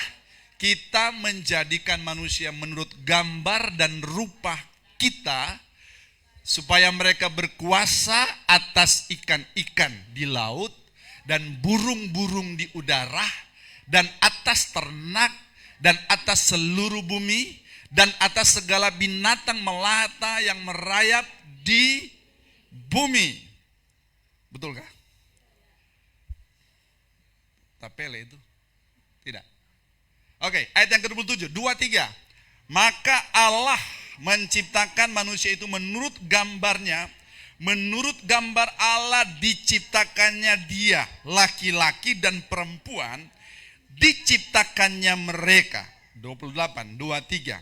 E: kita menjadikan manusia menurut gambar dan rupa kita, supaya mereka berkuasa atas ikan-ikan di laut dan burung-burung di udara, dan atas ternak, dan atas seluruh bumi, dan atas segala binatang melata yang merayap di bumi. Betulkah? Tapele itu? Tidak. Oke, ayat yang ke-27, 2, 3. Maka Allah menciptakan manusia itu menurut gambarnya. Menurut gambar Allah diciptakannya dia, laki-laki dan perempuan, diciptakannya mereka. 28, 2, 3.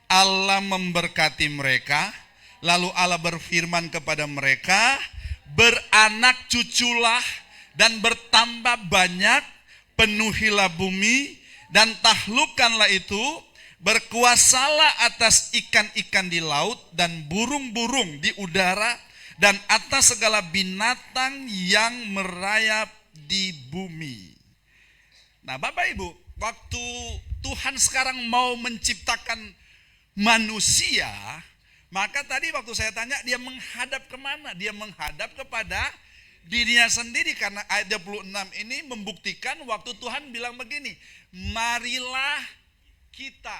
E: Allah memberkati mereka, lalu Allah berfirman kepada mereka, beranak cuculah dan bertambah banyak, penuhilah bumi dan taklukkanlah itu, berkuasalah atas ikan-ikan di laut dan burung-burung di udara dan atas segala binatang yang merayap di bumi. Nah, Bapak Ibu, waktu Tuhan sekarang mau menciptakan manusia, maka tadi waktu saya tanya, dia menghadap kemana? Dia menghadap kepada dirinya sendiri, karena ayat 26 ini membuktikan waktu Tuhan bilang begini, marilah kita.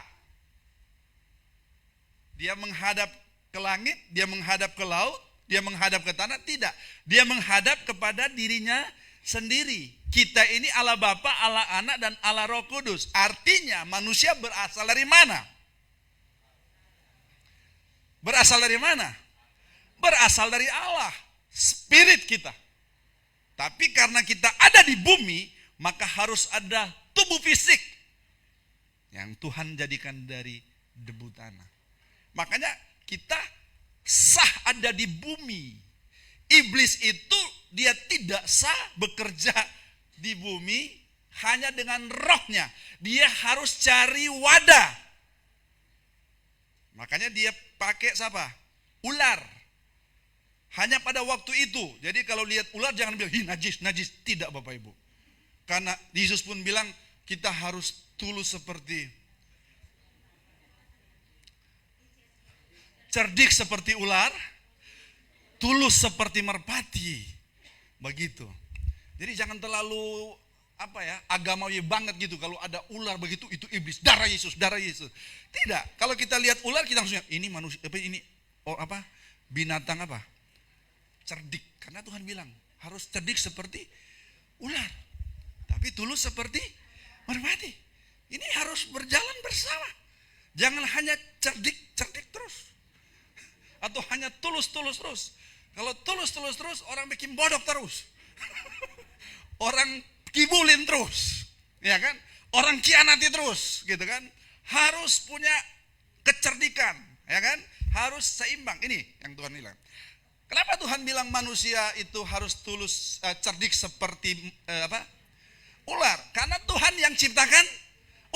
E: Dia menghadap ke langit, dia menghadap ke laut, dia menghadap ke tanah, tidak. Dia menghadap kepada dirinya sendiri. Kita ini Allah Bapa, Allah Anak, dan Allah Roh Kudus. Artinya manusia berasal dari mana? Berasal dari mana? Berasal dari Allah, spirit kita. Tapi karena kita ada di bumi, maka harus ada tubuh fisik yang Tuhan jadikan dari debu tanah. Makanya kita sah ada di bumi. Iblis itu dia tidak sah bekerja di bumi hanya dengan rohnya. Dia harus cari wadah. Makanya dia pakai siapa? Ular. Hanya pada waktu itu. Jadi kalau lihat ular jangan bilang, najis, najis. Tidak Bapak Ibu. Karena Yesus pun bilang kita harus tulus seperti, cerdik seperti ular, tulus seperti merpati. Begitu. Jadi jangan terlalu agamawi banget gitu. Kalau ada ular begitu itu iblis, darah Yesus, darah Yesus. Tidak. Kalau kita lihat ular kita langsung ini manusia ini binatang cerdik. Karena Tuhan bilang harus cerdik seperti ular, tapi tulus seperti merpati. Ini harus berjalan bersama. Jangan hanya cerdik terus, atau hanya tulus terus. Kalau tulus terus, orang bikin bodoh terus. Orang kibulin terus, ya kan? Orang kianati terus, gitu kan? Harus punya kecerdikan, ya kan? Harus seimbang. Ini yang Tuhan bilang. Kenapa Tuhan bilang manusia itu harus tulus, cerdik seperti ular? Karena Tuhan yang ciptakan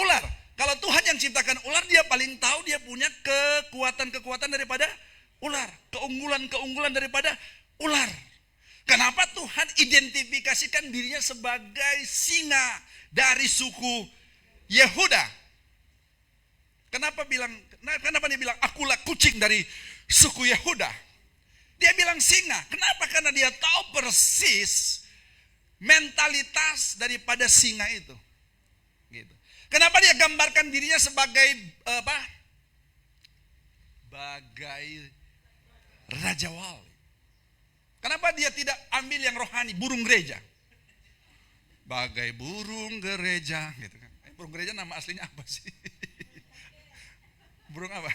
E: ular. Kalau Tuhan yang ciptakan ular, dia paling tahu, dia punya kekuatan daripada ular, keunggulan daripada ular. Kenapa Tuhan identifikasikan dirinya sebagai singa dari suku Yehuda? Kenapa dia bilang akulah kucing dari suku Yehuda? Dia bilang singa. Kenapa? Karena dia tahu persis mentalitas daripada singa itu. Gitu. Kenapa dia gambarkan dirinya sebagai bagai raja wali? Kenapa dia tidak ambil yang rohani, burung gereja? Bagai burung gereja, gitu kan. Burung gereja nama aslinya apa sih? Burung apa?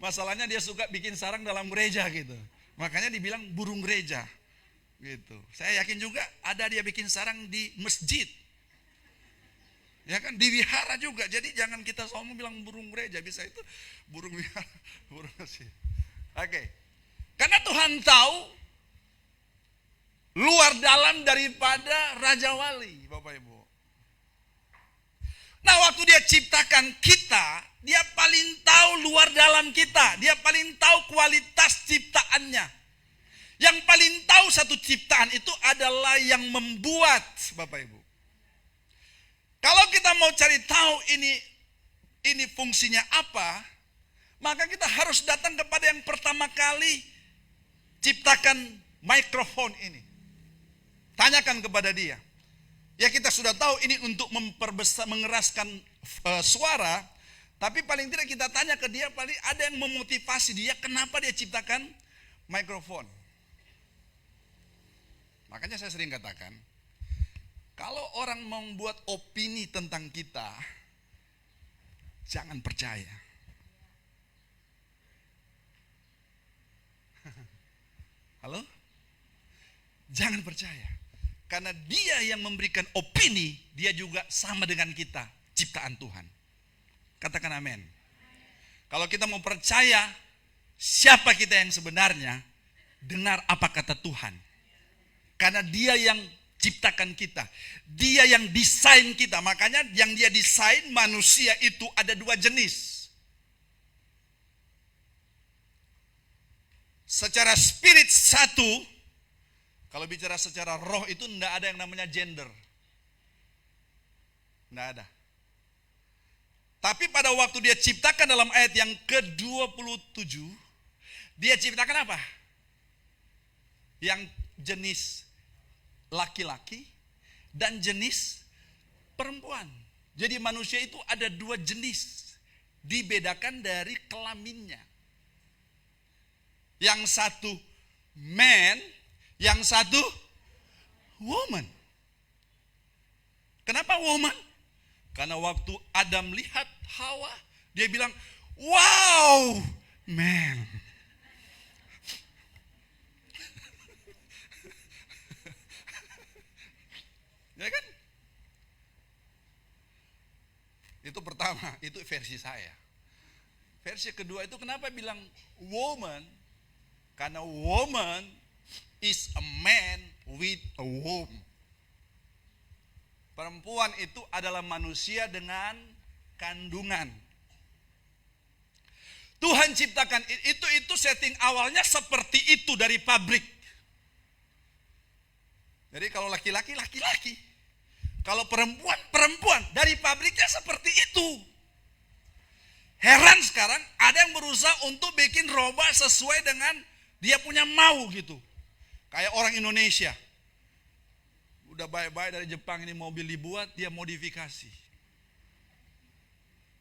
E: Masalahnya dia suka bikin sarang dalam gereja gitu. Makanya dibilang burung gereja. Gitu. Saya yakin juga ada dia bikin sarang di masjid. Ya kan, di wihara juga. Jadi jangan kita sombong bilang burung gereja, bisa itu burung wihara, burung masjid. Oke. Karena Tuhan tahu luar dalam daripada Raja Wali, Bapak Ibu. Nah, waktu dia ciptakan kita, dia paling tahu luar dalam kita. Dia paling tahu kualitas ciptaannya. Yang paling tahu satu ciptaan itu adalah yang membuat, Bapak Ibu. Kalau kita mau cari tahu ini fungsinya apa, maka kita harus datang kepada yang pertama kali ciptakan mikrofon ini. Tanyakan kepada dia. Ya, kita sudah tahu ini untuk memperbesar, mengeraskan suara, tapi paling tidak kita tanya ke dia, paling ada yang memotivasi dia kenapa dia ciptakan mikrofon. Makanya saya sering katakan, kalau orang membuat opini tentang kita, jangan percaya. Halo? Jangan percaya. Karena dia yang memberikan opini, dia juga sama dengan kita, ciptaan Tuhan. Katakan amin. Kalau kita mau percaya siapa kita yang sebenarnya, dengar apa kata Tuhan. Karena dia yang ciptakan kita. Dia yang desain kita. Makanya yang dia desain manusia itu ada dua jenis. Secara spirit satu. Kalau bicara secara roh itu tidak ada yang namanya gender. Tidak ada. Tapi pada waktu dia ciptakan dalam ayat yang ke-27, dia ciptakan apa? Yang jenis laki-laki dan jenis perempuan. Jadi manusia itu ada dua jenis. Dibedakan dari kelaminnya. Yang satu man, yang satu woman. Kenapa woman? Karena waktu Adam lihat Hawa, dia bilang, wow, man. Ya kan? Itu pertama, itu versi saya. Versi kedua itu kenapa bilang woman? Karena woman is a man with a womb. Perempuan itu adalah manusia dengan kandungan. Tuhan ciptakan itu setting awalnya seperti itu dari pabrik. Jadi kalau laki-laki, laki-laki. Kalau perempuan dari pabriknya seperti itu. Heran sekarang ada yang berusaha untuk bikin robot sesuai dengan dia punya mau gitu. Kayak orang Indonesia. Udah baik-baik dari Jepang ini mobil dibuat, dia modifikasi.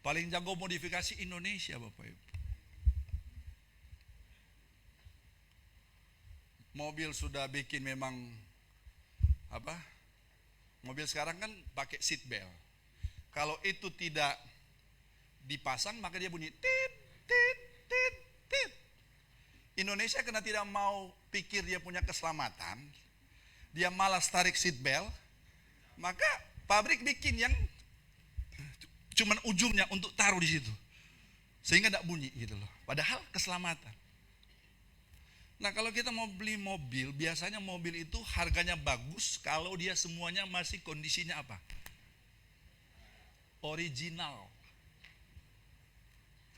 E: Paling jago modifikasi Indonesia Bapak Ibu. Mobil sudah bikin memang apa? Mobil sekarang kan pakai seat belt. Kalau itu tidak dipasang maka dia bunyi tit tit tit tit. Indonesia karena tidak mau pikir dia punya keselamatan, dia malas tarik seat belt, maka pabrik bikin yang cuman ujungnya untuk taruh di situ. Sehingga tidak bunyi gitu loh. Padahal keselamatan. Nah, kalau kita mau beli mobil, biasanya mobil itu harganya bagus kalau dia semuanya masih kondisinya apa? Original.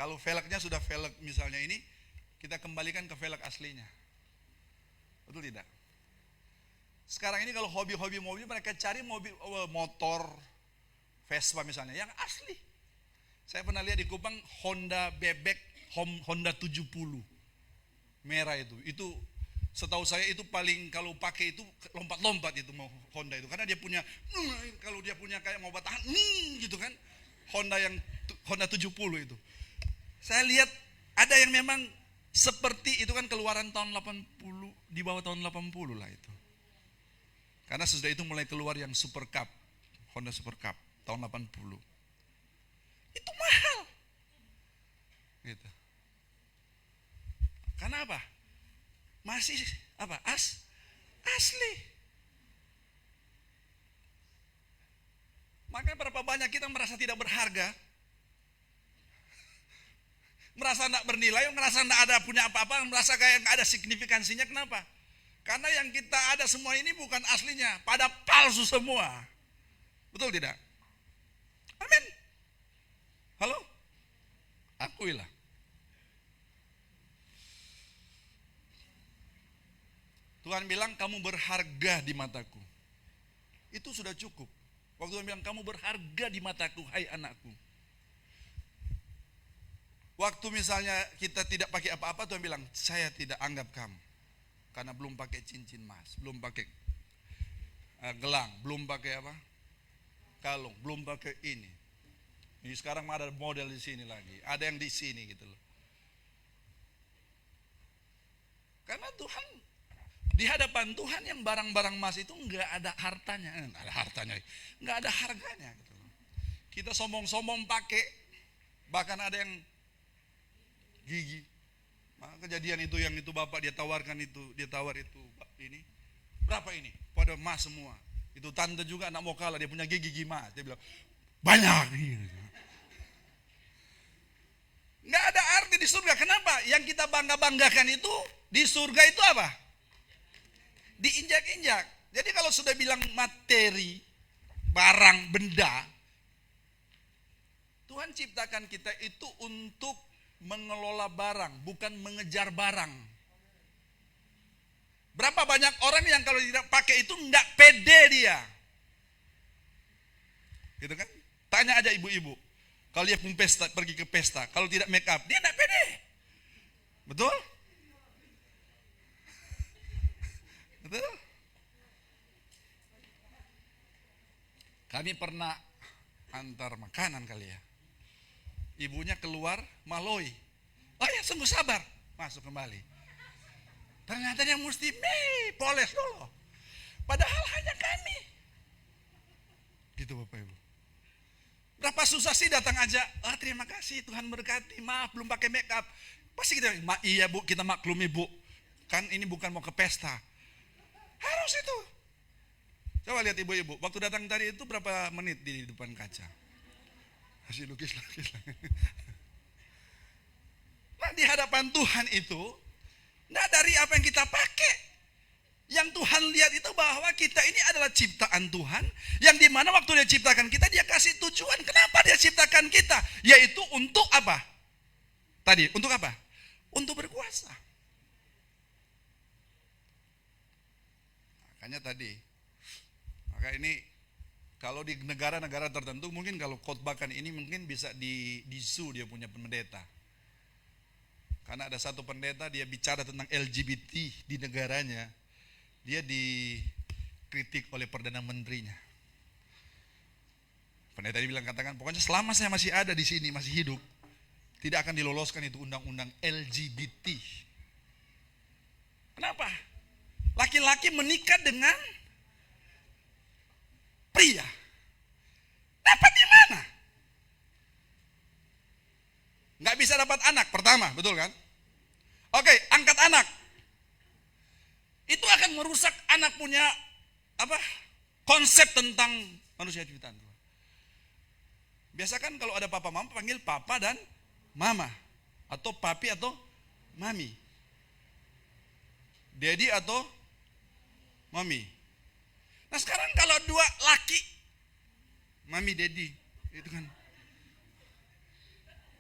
E: Kalau velgnya sudah velg misalnya ini, kita kembalikan ke velg aslinya. Betul tidak? Sekarang ini kalau hobi-hobi mobil, mereka cari mobil motor Vespa misalnya yang asli. Saya pernah lihat di Kupang Honda bebek Honda 70 merah itu setahu saya itu paling kalau pakai itu lompat-lompat itu mau Honda itu karena dia punya kalau dia punya kayak mau batahan gitu kan Honda 70 itu. Saya lihat ada yang memang seperti itu kan keluaran tahun 80 di bawah tahun 80 lah itu. Karena sudah itu mulai keluar yang Super Cup, Honda Super Cup tahun 80. Itu mahal. Gitu. Karena apa? Masih apa? Asli. Makanya berapa banyak kita merasa tidak berharga, merasa tidak bernilai, merasa tidak ada punya apa-apa, merasa kayak nggak ada signifikansinya. Kenapa? Karena yang kita ada semua ini bukan aslinya, pada palsu semua. Betul tidak? Amin. Halo? Akuilah. Tuhan bilang kamu berharga di mataku. Itu sudah cukup. Waktu Tuhan bilang kamu berharga di mataku, hai anakku. Waktu misalnya kita tidak pakai apa-apa, Tuhan bilang saya tidak anggap kamu. Karena belum pakai cincin emas, belum pakai gelang, belum pakai apa? Kalung, belum pakai ini. Ini sekarang ada model di sini lagi, ada yang di sini gitu loh. Karena Tuhan, di hadapan Tuhan yang barang-barang emas itu enggak ada hartanya, enggak ada harganya gitu loh. Kita sombong-sombong pakai, bahkan ada yang gigi. Maka kejadian itu yang itu bapak dia tawarkan itu, dia tawar itu ini. Berapa ini? Pada emas semua. Itu tante juga anak mau kalah, dia punya gigi emas. Dia bilang, banyak. Nggak ada arti di surga. Kenapa? Yang kita bangga-banggakan itu, di surga itu apa? Diinjak-injak. Jadi kalau sudah bilang materi, barang, benda, Tuhan ciptakan kita itu untuk mengelola barang, bukan mengejar barang. Berapa banyak orang yang kalau tidak pakai itu enggak pede dia. Gitu kan? Tanya aja ibu-ibu. Kalau dia pergi ke pesta, kalau tidak make up, dia enggak pede. Betul? Betul? Kami pernah antar makanan kali ya. Ibunya keluar maloi. Oh ya, sungguh sabar. Masuk kembali. Ternyata dia mesti poles dulu. Padahal hanya kami. Gitu Bapak Ibu. Berapa susah sih datang aja. Terima kasih Tuhan berkati. Maaf belum pakai make up. Pasti kita, iya Bu, kita maklumi Bu. Kan ini bukan mau ke pesta. Harus itu. Coba lihat ibu-ibu. Waktu datang tadi itu berapa menit di depan kaca? Masih lukis-lukis. Nah di hadapan Tuhan itu, nah dari apa yang kita pakai, yang Tuhan lihat itu bahwa kita ini adalah ciptaan Tuhan, yang dimana waktu dia ciptakan kita, dia kasih tujuan. Kenapa dia ciptakan kita? Yaitu untuk apa? Tadi, untuk apa? Untuk berkuasa. Makanya tadi, maka ini Kalau di negara-negara tertentu mungkin kalau khotbahkan ini mungkin bisa di zoo dia punya pendeta. Karena ada satu pendeta dia bicara tentang LGBT di negaranya. Dia dikritik oleh Perdana Menterinya. Pendeta dia bilang katakan pokoknya selama saya masih ada di sini, masih hidup, tidak akan diloloskan itu undang-undang LGBT. Kenapa? Laki-laki menikah dengan pria. Dapat di mana? Nggak bisa dapat anak pertama, betul kan? Oke, angkat anak. Itu akan merusak anak punya konsep tentang manusia ciptaan Tuhan. Biasa kan kalau ada papa mama panggil papa dan mama, atau papi atau mami, daddy atau mami. Nah sekarang kalau dua laki, mami daddy, itu kan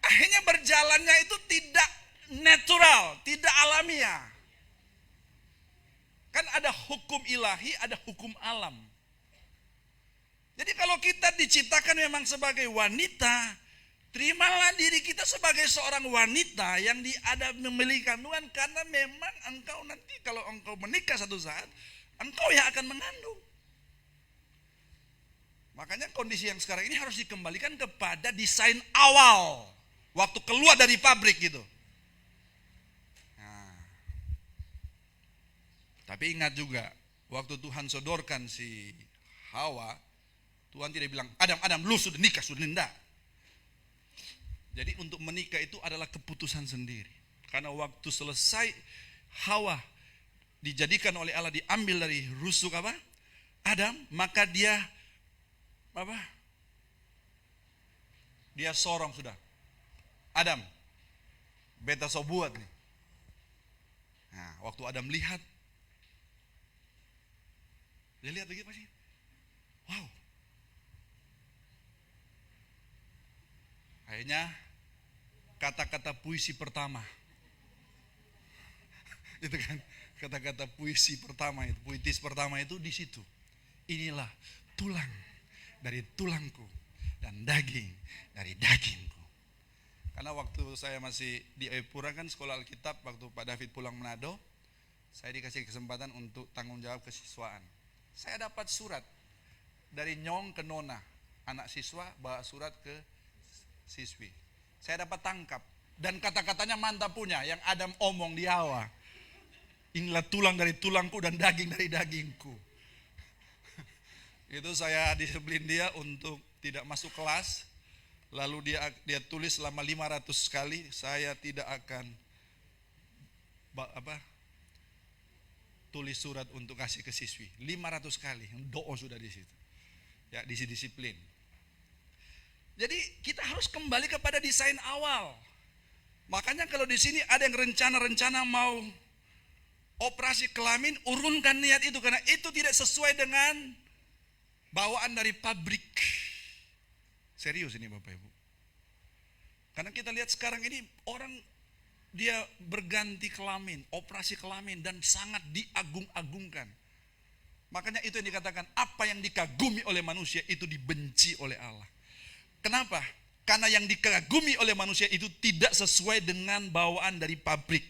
E: akhirnya berjalannya itu tidak natural, tidak alamiah. Kan ada hukum ilahi, ada hukum alam. Jadi kalau kita diciptakan memang sebagai wanita, terimalah diri kita sebagai seorang wanita yang ada memiliki kandungan, karena memang engkau nanti kalau engkau menikah satu saat, engkau yang akan mengandung. Makanya kondisi yang sekarang ini harus dikembalikan kepada desain awal waktu keluar dari pabrik gitu. Nah, tapi ingat juga waktu Tuhan sodorkan si Hawa, Tuhan tidak bilang, Adam, lu sudah nikah, sudah enggak. Jadi untuk menikah itu adalah keputusan sendiri. Karena waktu selesai Hawa dijadikan oleh Allah, diambil dari rusuk Adam, maka dia dia sorong sudah. Adam, beta so buat nih. Nah, waktu Adam lihat, dia lihat begitu pasti, wow. Akhirnya kata-kata puisi pertama, itu kan kata-kata puisi pertama itu, puitis pertama itu di situ. Inilah tulang dari tulangku dan daging dari dagingku. Karena waktu saya masih di Epura kan sekolah Alkitab, waktu Pak David pulang Manado, saya dikasih kesempatan untuk tanggung jawab kesiswaan. Saya dapat surat dari Nyong ke Nona, anak siswa bawa surat ke siswi. Saya dapat tangkap dan kata-katanya mantap punya yang Adam omong di awal. Inilah tulang dari tulangku dan daging dari dagingku. Itu saya disiplin dia untuk tidak masuk kelas. Lalu dia tulis selama 500 kali, saya tidak akan tulis surat untuk kasih ke siswi. 500 kali, doa sudah di situ. Ya, disiplin. Jadi kita harus kembali kepada desain awal. Makanya kalau di sini ada yang rencana mau operasi kelamin, urunkan niat itu karena itu tidak sesuai dengan bawaan dari pabrik. Serius ini Bapak Ibu. Karena kita lihat sekarang ini orang dia berganti kelamin, operasi kelamin dan sangat diagung-agungkan. Makanya itu yang dikatakan apa yang dikagumi oleh manusia itu dibenci oleh Allah. Kenapa? Karena yang dikagumi oleh manusia itu tidak sesuai dengan bawaan dari pabrik.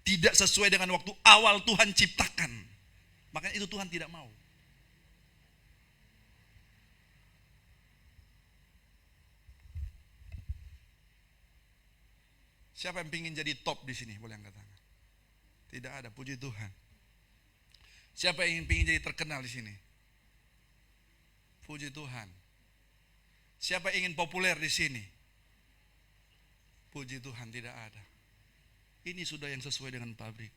E: Tidak sesuai dengan waktu awal Tuhan ciptakan. Makanya itu Tuhan tidak mau. Siapa yang ingin jadi top di sini? Boleh angkat tangan. Tidak ada, puji Tuhan. Siapa yang ingin jadi terkenal di sini? Puji Tuhan. Siapa yang ingin populer di sini? Puji Tuhan, tidak ada. Ini sudah yang sesuai dengan pabrik.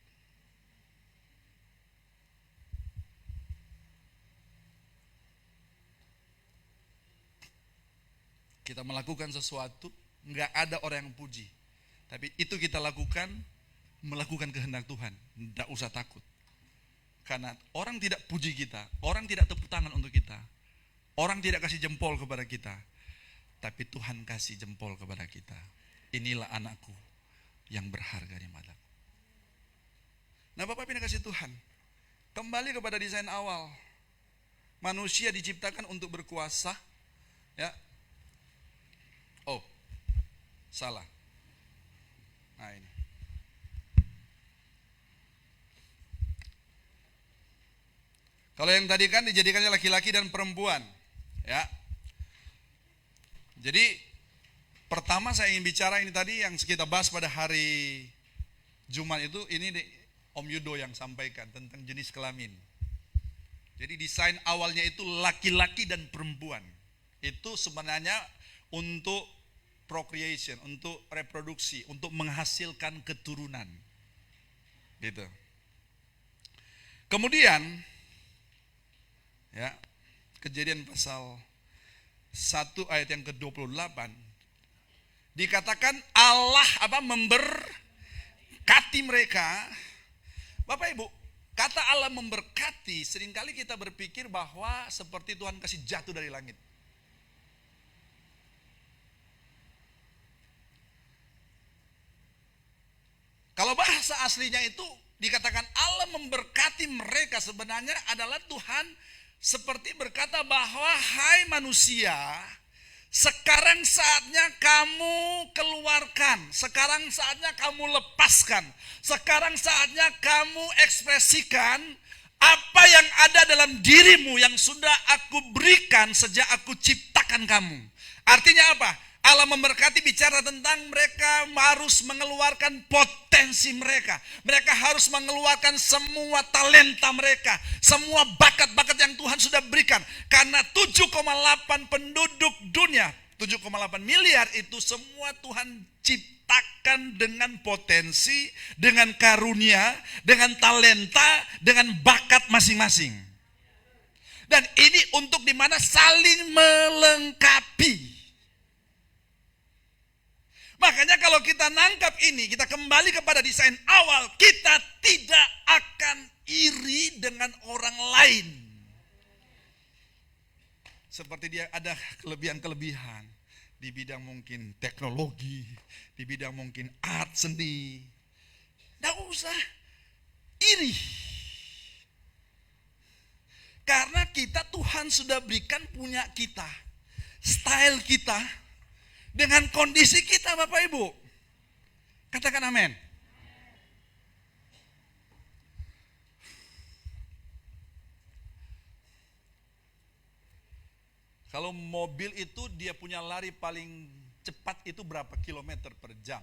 E: Kita melakukan sesuatu, nggak ada orang yang puji. Tapi itu kita lakukan, melakukan kehendak Tuhan. Tidak usah takut. Karena orang tidak puji kita, orang tidak tepuk tangan untuk kita, orang tidak kasih jempol kepada kita. Tapi Tuhan kasih jempol kepada kita. Inilah anakku yang berharga di mataku. Nah Bapak Ibu kasih Tuhan, kembali kepada desain awal. Manusia diciptakan untuk berkuasa. Ya. Oh, salah. Nah ini. Kalau yang tadi kan dijadikannya laki-laki dan perempuan. Ya. Jadi pertama saya ingin bicara ini tadi yang kita bahas pada hari Jumat itu, ini Om Yudo yang sampaikan tentang jenis kelamin. Jadi desain awalnya itu laki-laki dan perempuan. Itu sebenarnya untuk procreation, untuk reproduksi, untuk menghasilkan keturunan. Gitu. Kemudian ya, Kejadian pasal 1 ayat yang ke-28 dikatakan Allah memberkati mereka. Bapak Ibu, kata Allah memberkati, seringkali kita berpikir bahwa seperti Tuhan kasih jatuh dari langit. Kalau bahasa aslinya itu dikatakan Allah memberkati mereka, sebenarnya adalah Tuhan seperti berkata bahwa hai manusia, sekarang saatnya kamu keluarkan, sekarang saatnya kamu lepaskan, sekarang saatnya kamu ekspresikan apa yang ada dalam dirimu yang sudah aku berikan sejak aku ciptakan kamu. Artinya apa? Allah memberkati bicara tentang mereka harus mengeluarkan potensi mereka. Mereka harus mengeluarkan semua talenta mereka, semua bakat-bakat yang Tuhan sudah berikan. Karena 7,8 penduduk dunia, 7,8 miliar itu semua Tuhan ciptakan dengan potensi, dengan karunia, dengan talenta, dengan bakat masing-masing. Dan ini untuk dimana saling melengkapi. Makanya kalau kita nangkap ini, kita kembali kepada desain awal, kita tidak akan iri dengan orang lain. Seperti dia ada kelebihan-kelebihan di bidang mungkin teknologi, di bidang mungkin art, seni. Nggak usah iri. Karena kita, Tuhan sudah berikan punya kita, style kita, dengan kondisi kita, Bapak Ibu. Katakan amin. Kalau mobil itu dia punya lari paling cepat itu berapa kilometer per jam?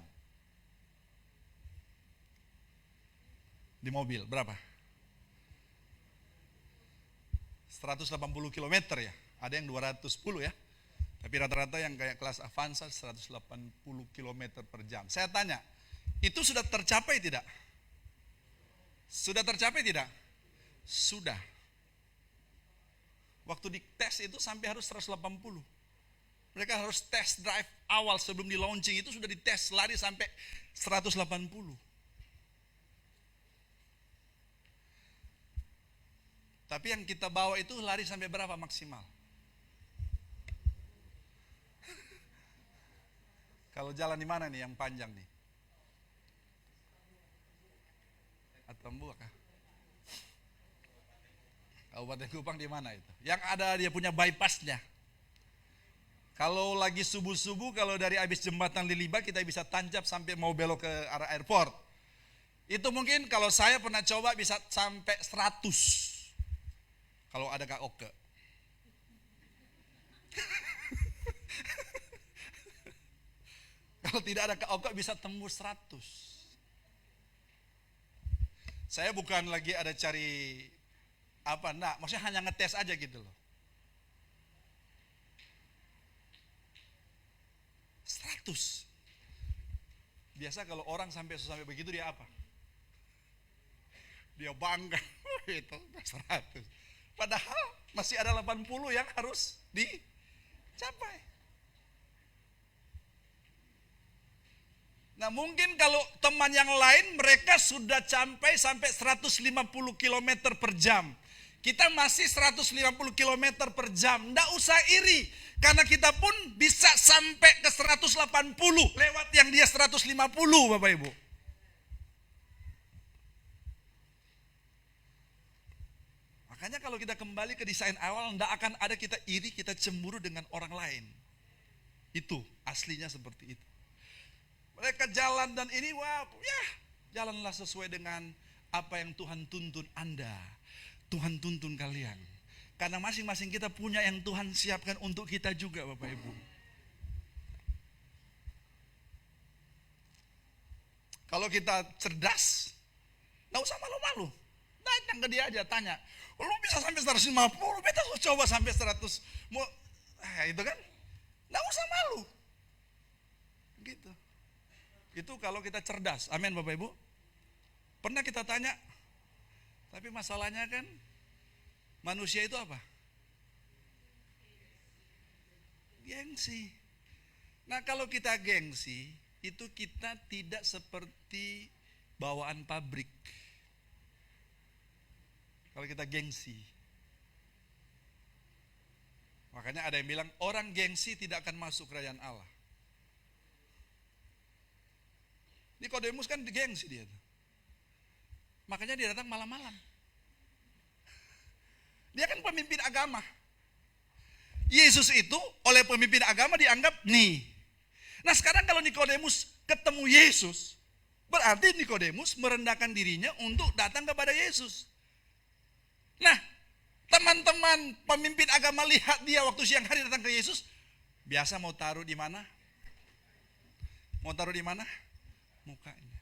E: Di mobil berapa? 180 kilometer ya. Ada yang 210 ya. Tapi rata-rata yang kayak kelas Avanza 180 km per jam. Saya tanya, itu sudah tercapai tidak? Sudah tercapai tidak? Sudah. Waktu di tes itu sampai harus 180. Mereka harus test drive awal sebelum di launching itu sudah dites lari sampai 180. Tapi yang kita bawa itu lari sampai berapa maksimal? Kalau jalan di mana nih yang panjang nih? Atau Mbak kah? Kabupaten Kupang di mana itu? Yang ada dia punya bypassnya. Kalau lagi subuh-subuh, kalau dari habis jembatan Liliba kita bisa tancap sampai mau belok ke arah airport. Itu mungkin kalau saya pernah coba bisa sampai 100. Kalau ada Kak Oke. Kalau tidak ada Kak Oka bisa tembus 100. Saya bukan lagi ada cari apa, enggak, maksudnya hanya ngetes aja gitu loh. 100. Biasa kalau orang sampai begitu dia apa? Dia bangga, itu 100. Padahal masih ada 80 yang harus dicapai. Nah mungkin kalau teman yang lain mereka sudah sampai 150 km per jam. Kita masih 150 km per jam. Nggak usah iri. Karena kita pun bisa sampai ke 180 lewat yang dia 150 Bapak Ibu. Makanya kalau kita kembali ke desain awal, tidak akan ada kita iri, kita cemburu dengan orang lain. Itu aslinya seperti itu. Mereka jalan dan ini, wah, ya, jalanlah sesuai dengan apa yang Tuhan tuntun Anda. Tuhan tuntun kalian. Karena masing-masing kita punya yang Tuhan siapkan untuk kita juga, Bapak Ibu. Kalau kita cerdas, nggak usah malu-malu. Datang ke dia aja, tanya. Lu bisa sampai 150, beta coba sampai 100. Itu kan, nggak usah malu. Gitu. Itu kalau kita cerdas. Amin Bapak Ibu. Pernah kita tanya, tapi masalahnya kan, manusia itu apa? Gengsi. Nah kalau kita gengsi, itu kita tidak seperti bawaan pabrik. Kalau kita gengsi. Makanya ada yang bilang, orang gengsi tidak akan masuk kerajaan Allah. Nikodemus kan gengsi dia. Makanya dia datang malam-malam. Dia kan pemimpin agama. Yesus itu oleh pemimpin agama dianggap nih. Nah sekarang kalau Nikodemus ketemu Yesus, berarti Nikodemus merendahkan dirinya untuk datang kepada Yesus. Nah teman-teman pemimpin agama lihat dia waktu siang hari datang ke Yesus, biasa mau taruh di mana? Mau taruh di mana? Mukanya.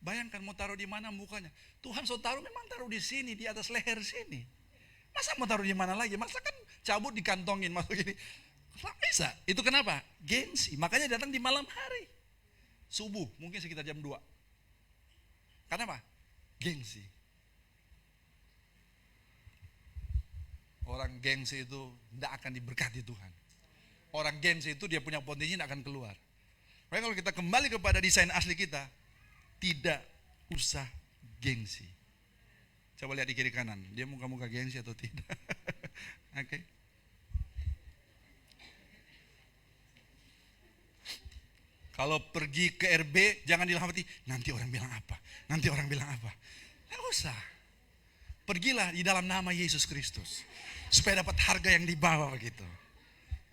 E: Bayangkan mau taruh di mana mukanya. Tuhan so taruh memang taruh di sini, di atas leher sini. Masa mau taruh di mana lagi? Masa kan cabut dikantongin masuk gini. Tidak bisa. Itu kenapa? Gengsi. Makanya datang di malam hari. Subuh, mungkin sekitar jam 2. Kenapa? Gengsi. Orang gengsi itu tidak akan diberkati Tuhan. Orang gengsi itu dia punya potensi tidak akan keluar. Makanya kalau kita kembali kepada desain asli kita, tidak usah gengsi. Coba lihat di kiri kanan, dia muka-muka gengsi atau tidak. Oke. Kalau pergi ke RB, jangan dalam hati, nanti orang bilang apa? Nanti orang bilang apa? Tidak usah. Pergilah di dalam nama Yesus Kristus. Supaya dapat harga yang dibawa begitu.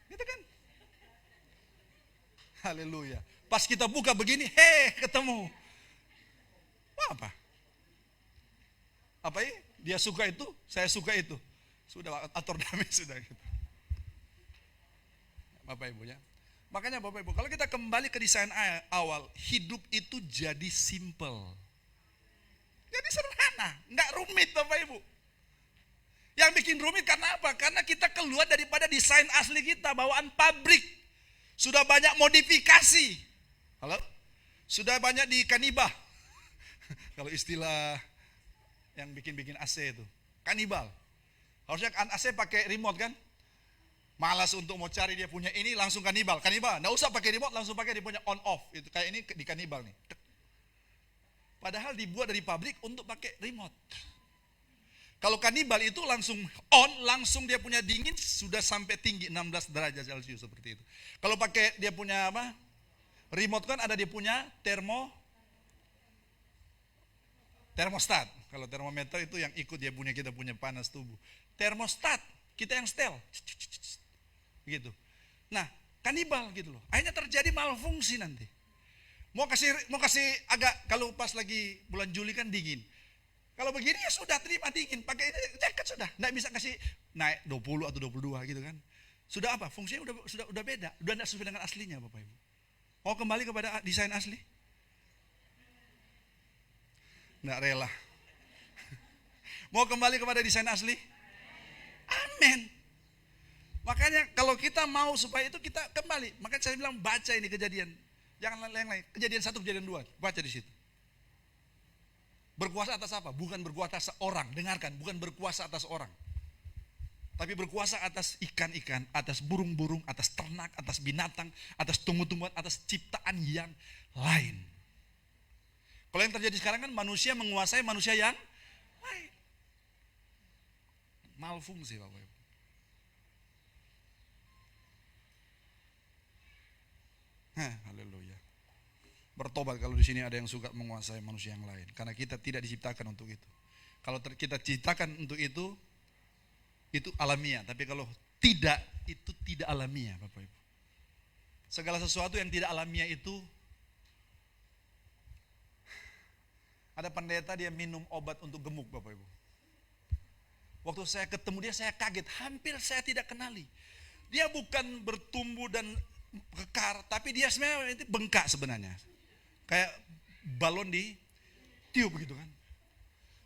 E: Gitu kan? Haleluya. Pas kita buka begini, ketemu. Wah, apa? Apa ya? Dia suka itu, saya suka itu. Sudah atur damai sudah gitu. Bapak Ibu ya. Makanya Bapak Ibu, kalau kita kembali ke desain awal, hidup itu jadi simple. Jadi sederhana, nggak rumit Bapak Ibu. Yang bikin rumit karena apa? Karena kita keluar daripada desain asli kita, bawaan pabrik. Sudah banyak modifikasi. Halo? Sudah banyak di kanibah. Kalau istilah yang bikin-bikin AC itu, kanibal. Harusnya AC pakai remote kan? Malas untuk mau cari dia punya ini, langsung kanibal. Kanibal, nggak usah pakai remote, langsung pakai dia punya on off. Itu kayak ini di kanibal nih. Padahal dibuat dari pabrik untuk pakai remote. Kalau kanibal itu langsung on, langsung dia punya dingin sudah sampai tinggi 16 derajat Celcius seperti itu. Kalau pakai dia punya apa? Remote kan ada dia punya termostat. Kalau termometer itu yang ikut dia punya, kita punya panas tubuh. Termostat, kita yang setel. Gitu. Nah, kanibal gitu loh. Akhirnya terjadi malfungsi nanti. Mau kasih agak, kalau pas lagi bulan Juli kan dingin. Kalau begini ya sudah terima dingin, pakai jaket sudah. Nggak bisa kasih naik 20 atau 22 gitu kan. Sudah apa? Fungsinya udah beda. Udah nggak sesuai dengan aslinya Bapak Ibu. Mau kembali kepada desain asli? Nggak rela. Mau kembali kepada desain asli? Amin. Makanya kalau kita mau supaya itu kita kembali. Makanya saya bilang baca ini Kejadian. Jangan yang lain. Kejadian 1, Kejadian 2. Baca di situ. Berkuasa atas apa? Bukan berkuasa atas orang. Dengarkan, bukan berkuasa atas orang. Tapi berkuasa atas ikan-ikan, atas burung-burung, atas ternak, atas binatang, atas tumbuh-tumbuhan, atas ciptaan yang lain. Kalau yang terjadi sekarang kan manusia menguasai manusia yang lain. Malfungsi Bapak Ibu. Haleluya. Bertobat kalau di sini ada yang suka menguasai manusia yang lain. Karena kita tidak diciptakan untuk itu. Kalau kita diciptakan untuk itu, itu alamiah. Tapi kalau tidak, itu tidak alamiah, Bapak Ibu. Segala sesuatu yang tidak alamiah itu, ada pendeta dia minum obat untuk gemuk, Bapak Ibu. Waktu saya ketemu dia, saya kaget, hampir saya tidak kenali. Dia bukan bertumbuh dan kekar, tapi dia sebenarnya itu bengkak sebenarnya. Kayak balon di tiup begitu kan.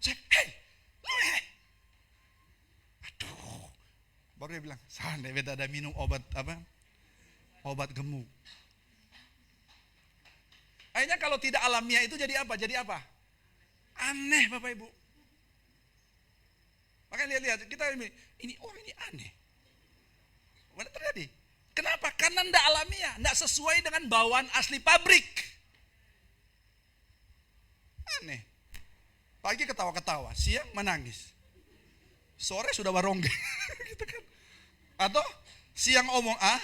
E: Saya, hey, lu hey. Aduh. Baru dia bilang, sandai beta ada minum obat apa? Obat gemuk. Akhirnya kalau tidak alamiah itu jadi apa? Jadi apa? Aneh, Bapak Ibu. Makanya lihat, kita ini orang ini aneh. Mana terjadi? Kenapa? Karena tidak alamiah, tidak sesuai dengan bawaan asli pabrik. Aneh. Pagi ketawa-ketawa, siang menangis. Sore sudah barongge. Gitu kan. Atau siang omong A,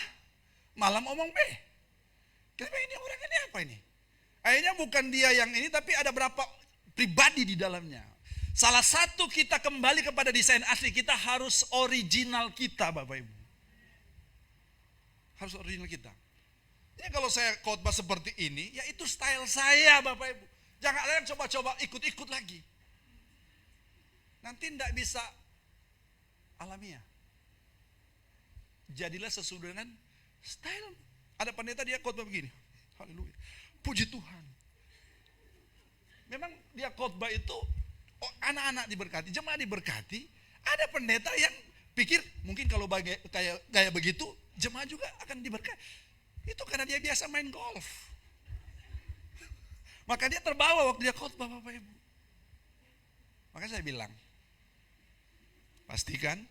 E: malam omong B. Kenapa ini orang ini apa ini? Akhirnya bukan dia yang ini, tapi ada berapa pribadi di dalamnya. Salah satu kita kembali kepada desain asli, kita harus original kita, Bapak Ibu. Harus original kita. Ya kalau saya khotbah seperti ini, ya itu style saya, Bapak Ibu. Jangan ada yang coba-coba ikut-ikut lagi. Nanti tidak bisa alamiah. Jadilah sesuai dengan style. Ada pendeta dia khotbah begini. Haleluya. Puji Tuhan. Memang dia khotbah itu anak-anak diberkati, jemaat diberkati. Ada pendeta yang pikir mungkin kalau kayak begitu jemaat juga akan diberkati. Itu karena dia biasa main golf. Maka dia terbawa waktu dia khotbah, Bapak Ibu. Maka saya bilang, pastikan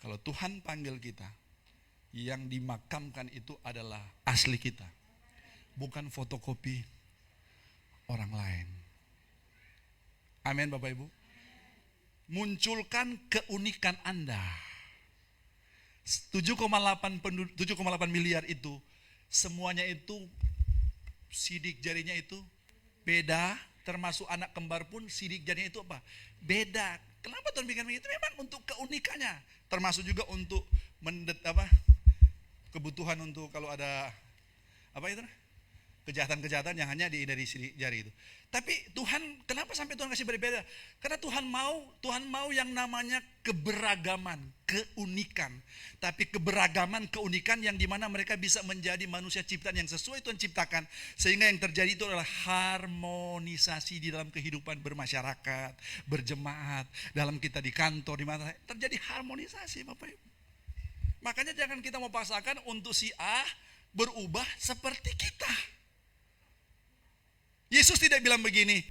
E: kalau Tuhan panggil kita, yang dimakamkan itu adalah asli kita. Bukan fotokopi orang lain. Amin, Bapak Ibu. Munculkan keunikan Anda. 7,8 miliar itu, semuanya itu, sidik jarinya itu beda, termasuk anak kembar pun sidik jarinya itu apa? Beda. Kenapa Tuhan bikin begitu? Memang untuk keunikannya, termasuk juga untuk kebutuhan untuk kalau ada apa itu? Kejahatan-kejahatan yang hanya dari sidik jari itu. Tapi Tuhan, kenapa sampai Tuhan kasih berbeda? Karena Tuhan mau yang namanya keberagaman, keunikan. Tapi keberagaman, keunikan yang dimana mereka bisa menjadi manusia ciptaan yang sesuai Tuhan ciptakan. Sehingga yang terjadi itu adalah harmonisasi di dalam kehidupan bermasyarakat, berjemaat, dalam kita di kantor, di mana terjadi harmonisasi, Bapak Ibu. Makanya jangan kita mau paksakan untuk si A berubah seperti kita. Yesus tidak bilang begini,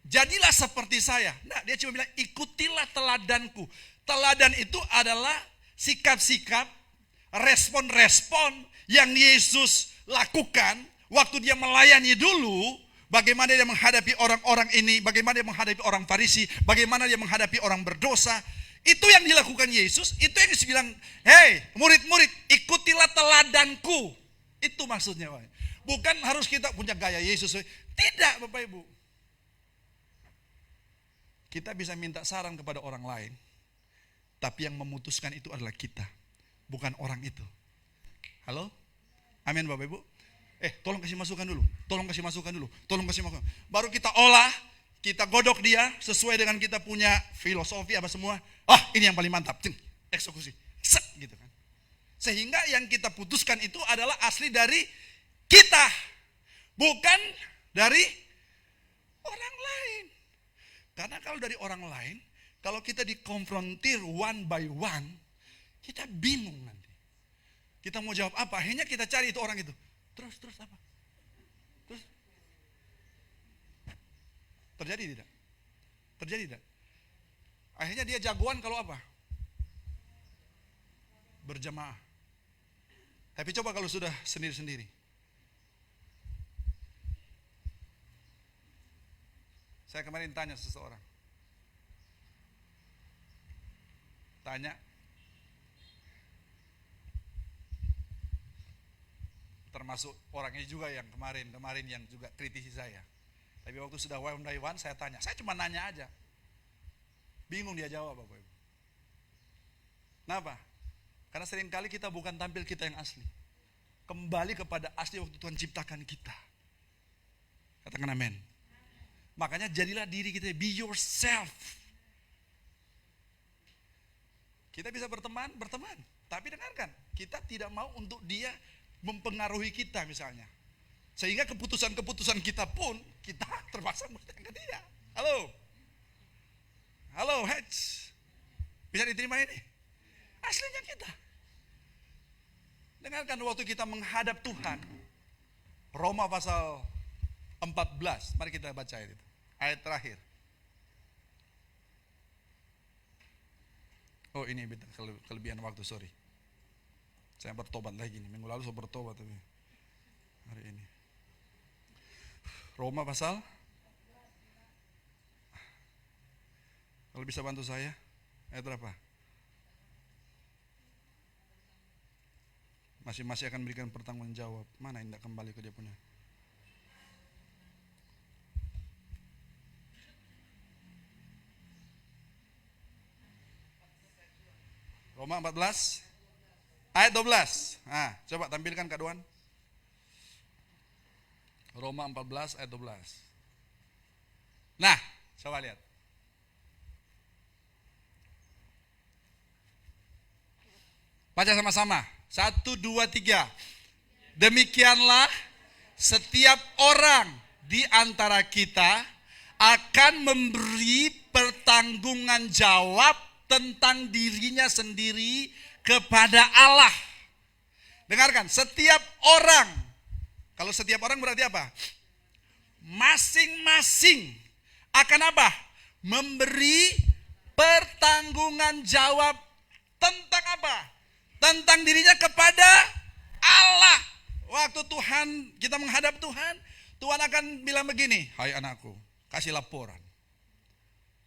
E: jadilah seperti saya. Nah, dia cuma bilang ikutilah teladanku. Teladan itu adalah sikap-sikap, respon-respon yang Yesus lakukan waktu dia melayani dulu. Bagaimana dia menghadapi orang-orang ini, bagaimana dia menghadapi orang Farisi, bagaimana dia menghadapi orang berdosa. Itu yang dilakukan Yesus, itu yang Yesus bilang, hei murid-murid, ikutilah teladanku. Itu maksudnya, Pak. Bukan harus kita punya gaya Yesus. Tidak, Bapak Ibu. Kita bisa minta saran kepada orang lain. Tapi yang memutuskan itu adalah kita. Bukan orang itu. Halo? Amin, Bapak Ibu. Tolong kasih masukan dulu. Tolong kasih masukan dulu. Tolong kasih masukan. Baru kita olah. Kita godok dia sesuai dengan kita punya filosofi apa semua. Ini yang paling mantap. Eksekusi. Set, gitu kan. Sehingga yang kita putuskan itu adalah asli dari kita, bukan dari orang lain. Karena kalau dari orang lain, kalau kita dikonfrontir one by one, kita bingung nanti. Kita mau jawab apa? Akhirnya kita cari itu orang itu. Terus apa? Terus terjadi tidak? Terjadi tidak? Akhirnya dia jagoan kalau apa? Berjemaah. Tapi coba kalau sudah sendiri-sendiri. Saya kemarin tanya seseorang. Tanya. Termasuk orangnya juga yang kemarin yang juga kritisi saya. Tapi waktu sudah one by one saya tanya. Saya cuma nanya aja. Bingung dia jawab Bapak Ibu. Kenapa? Karena seringkali kita bukan tampil kita yang asli. Kembali kepada asli waktu Tuhan ciptakan kita. Katakan amin. Makanya jadilah diri kita, be yourself. Kita bisa berteman. Tapi dengarkan, kita tidak mau untuk dia mempengaruhi kita misalnya. Sehingga keputusan-keputusan kita pun, kita terpaksa bertanya ke dia. Halo, Hedge. Bisa diterima ini? Aslinya kita. Dengarkan waktu kita menghadap Tuhan. Roma pasal 14. Mari kita baca itu. Ayat terakhir. Oh ini beda kelebihan waktu, sorry. Saya bertobat lagi nih. Minggu lalu saya bertobat tapi hari ini. Roma pasal. Kalau bisa bantu saya, ayat berapa? Masing-masing akan berikan pertanggungjawab. Mana yang tidak kembali ke dia punya? Roma 14 ayat 12. Nah, coba tampilkan Kak Duan. Roma 14 ayat 12. Nah, coba lihat. Baca sama-sama. 1, 2, 3. Demikianlah setiap orang di antara kita akan memberi pertanggungan jawab tentang dirinya sendiri kepada Allah. Dengarkan, setiap orang. Kalau setiap orang berarti apa? Masing-masing akan apa? Memberi pertanggungan jawab tentang apa? Tentang dirinya kepada Allah. Waktu Tuhan, kita menghadap Tuhan, Tuhan akan bilang begini, hai anakku, kasih laporan.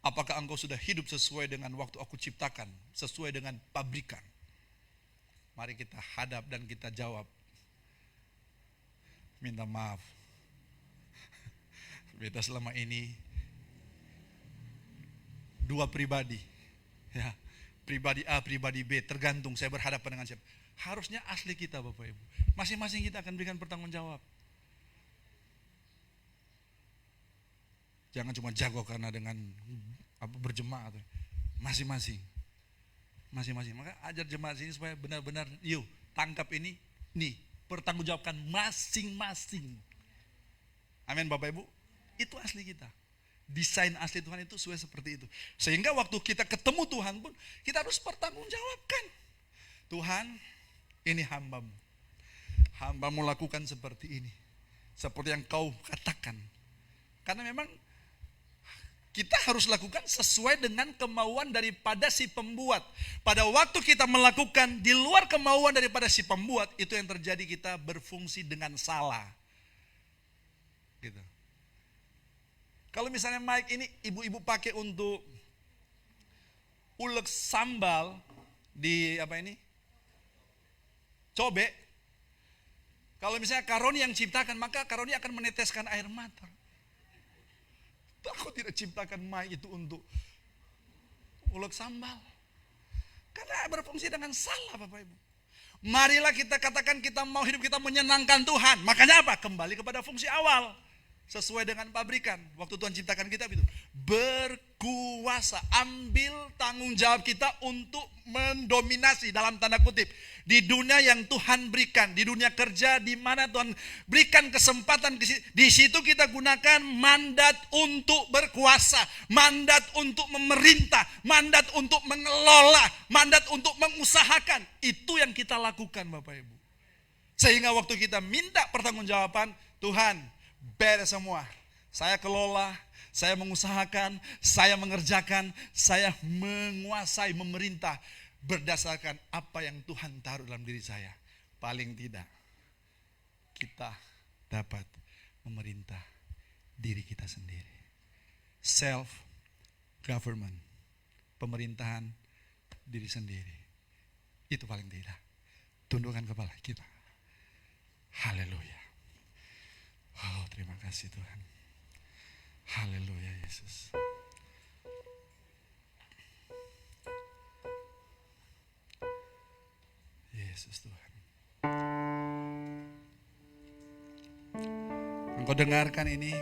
E: Apakah engkau sudah hidup sesuai dengan waktu aku ciptakan, sesuai dengan pabrikan? Mari kita hadap dan kita jawab. Minta maaf. Beta selama ini dua pribadi. Ya, pribadi A, pribadi B, tergantung saya berhadapan dengan siapa. Harusnya asli kita Bapak Ibu. Masing-masing kita akan berikan pertanggungjawab. Jangan cuma jago karena dengan berjemaah. Masing-masing. Maka ajar jemaat ini supaya benar-benar yuk tangkap ini. Nih, pertanggungjawabkan masing-masing. Amin Bapak Ibu. Itu asli kita. Desain asli Tuhan itu sesuai seperti itu. Sehingga waktu kita ketemu Tuhan pun kita harus pertanggungjawabkan. Tuhan, ini hambamu. Hambamu lakukan seperti ini. Seperti yang kau katakan. Karena memang kita harus lakukan sesuai dengan kemauan daripada si pembuat. Pada waktu kita melakukan di luar kemauan daripada si pembuat, itu yang terjadi, kita berfungsi dengan salah. Gitu. Kalau misalnya mic ini ibu-ibu pakai untuk ulek sambal di apa ini? Cobek. Kalau misalnya Karoni yang ciptakan, maka Karoni akan meneteskan air mata. Aku tidak ciptakan mic itu untuk ulek sambal. Karena berfungsi dengan salah Bapak Ibu. Marilah kita katakan kita mau hidup kita menyenangkan Tuhan. Makanya apa? Kembali kepada fungsi awal. Sesuai dengan pabrikan. Waktu Tuhan ciptakan kita itu. Berkuasa. Ambil tanggung jawab kita untuk mendominasi dalam tanda kutip. Di dunia yang Tuhan berikan. Di dunia kerja di mana Tuhan berikan kesempatan. Di situ kita gunakan mandat untuk berkuasa. Mandat untuk memerintah. Mandat untuk mengelola. Mandat untuk mengusahakan. Itu yang kita lakukan Bapak Ibu. Sehingga waktu kita minta pertanggungjawaban. Tuhan, beres semua. Saya kelola, saya mengusahakan, saya mengerjakan, saya menguasai, memerintah berdasarkan apa yang Tuhan taruh dalam diri saya. Paling tidak kita dapat memerintah diri kita sendiri. Self government, pemerintahan diri sendiri. Itu paling tidak. Tundukkan kepala kita. Haleluya. Oh, terima kasih Tuhan. Haleluya Yesus. Yesus Tuhan. Engkau dengarkan ini.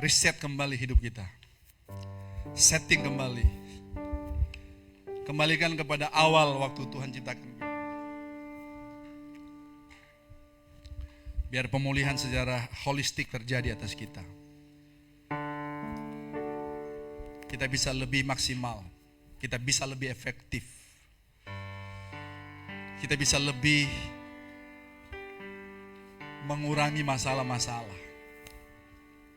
E: Reset kembali hidup kita. Setting kembali. Kembalikan kepada awal waktu Tuhan ciptakan kita. Biar pemulihan secara holistik terjadi atas kita. Kita bisa lebih maksimal. Kita bisa lebih efektif. Kita bisa lebih mengurangi masalah-masalah.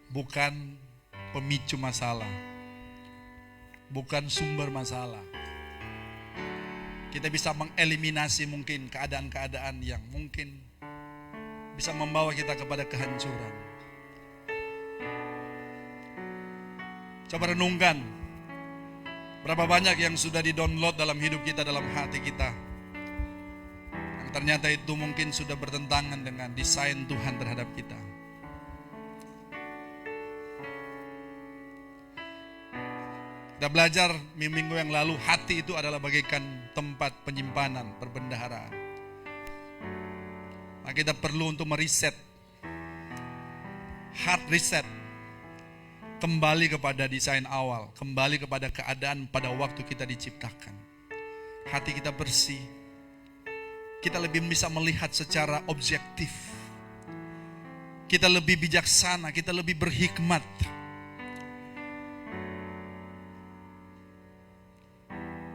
E: Bukan pemicu masalah. Bukan sumber masalah. Kita bisa mengeliminasi mungkin keadaan-keadaan yang mungkin bisa membawa kita kepada kehancuran. Coba renungkan. Berapa banyak yang sudah di-download dalam hidup kita, dalam hati kita. Yang ternyata itu mungkin sudah bertentangan dengan desain Tuhan terhadap kita. Kita belajar minggu yang lalu, hati itu adalah bagaikan tempat penyimpanan, perbendaharaan. Nah, kita perlu untuk mereset, hard reset, kembali kepada desain awal, kembali kepada keadaan pada waktu kita diciptakan. Hati kita bersih, kita lebih bisa melihat secara objektif, kita lebih bijaksana, kita lebih berhikmat.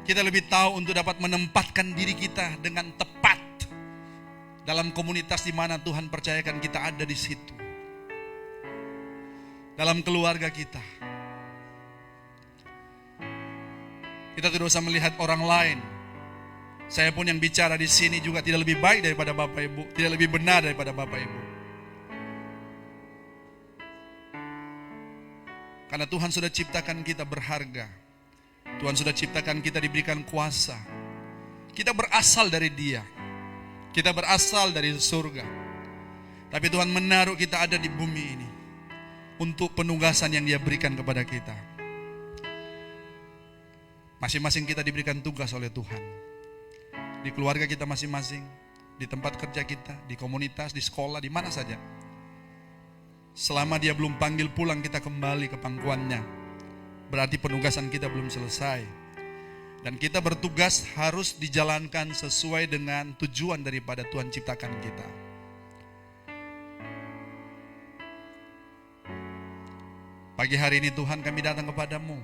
E: Kita lebih tahu untuk dapat menempatkan diri kita dengan tepat dalam komunitas di mana Tuhan percayakan kita ada di situ. Dalam keluarga kita. Kita tidak usah melihat orang lain. Saya pun yang bicara di sini juga tidak lebih baik daripada Bapak Ibu, tidak lebih benar daripada Bapak Ibu. Karena Tuhan sudah ciptakan kita berharga. Tuhan sudah ciptakan kita diberikan kuasa. Kita berasal dari Dia. Kita berasal dari surga. Tapi Tuhan menaruh kita ada di bumi ini untuk penugasan yang Dia berikan kepada kita. Masing-masing kita diberikan tugas oleh Tuhan. Di keluarga kita masing-masing, di tempat kerja kita, di komunitas, di sekolah, di mana saja. Selama Dia belum panggil pulang kita kembali ke pangkuannya, berarti penugasan kita belum selesai. Dan kita bertugas harus dijalankan sesuai dengan tujuan daripada Tuhan ciptakan kita. Pagi hari ini Tuhan, kami datang kepadamu.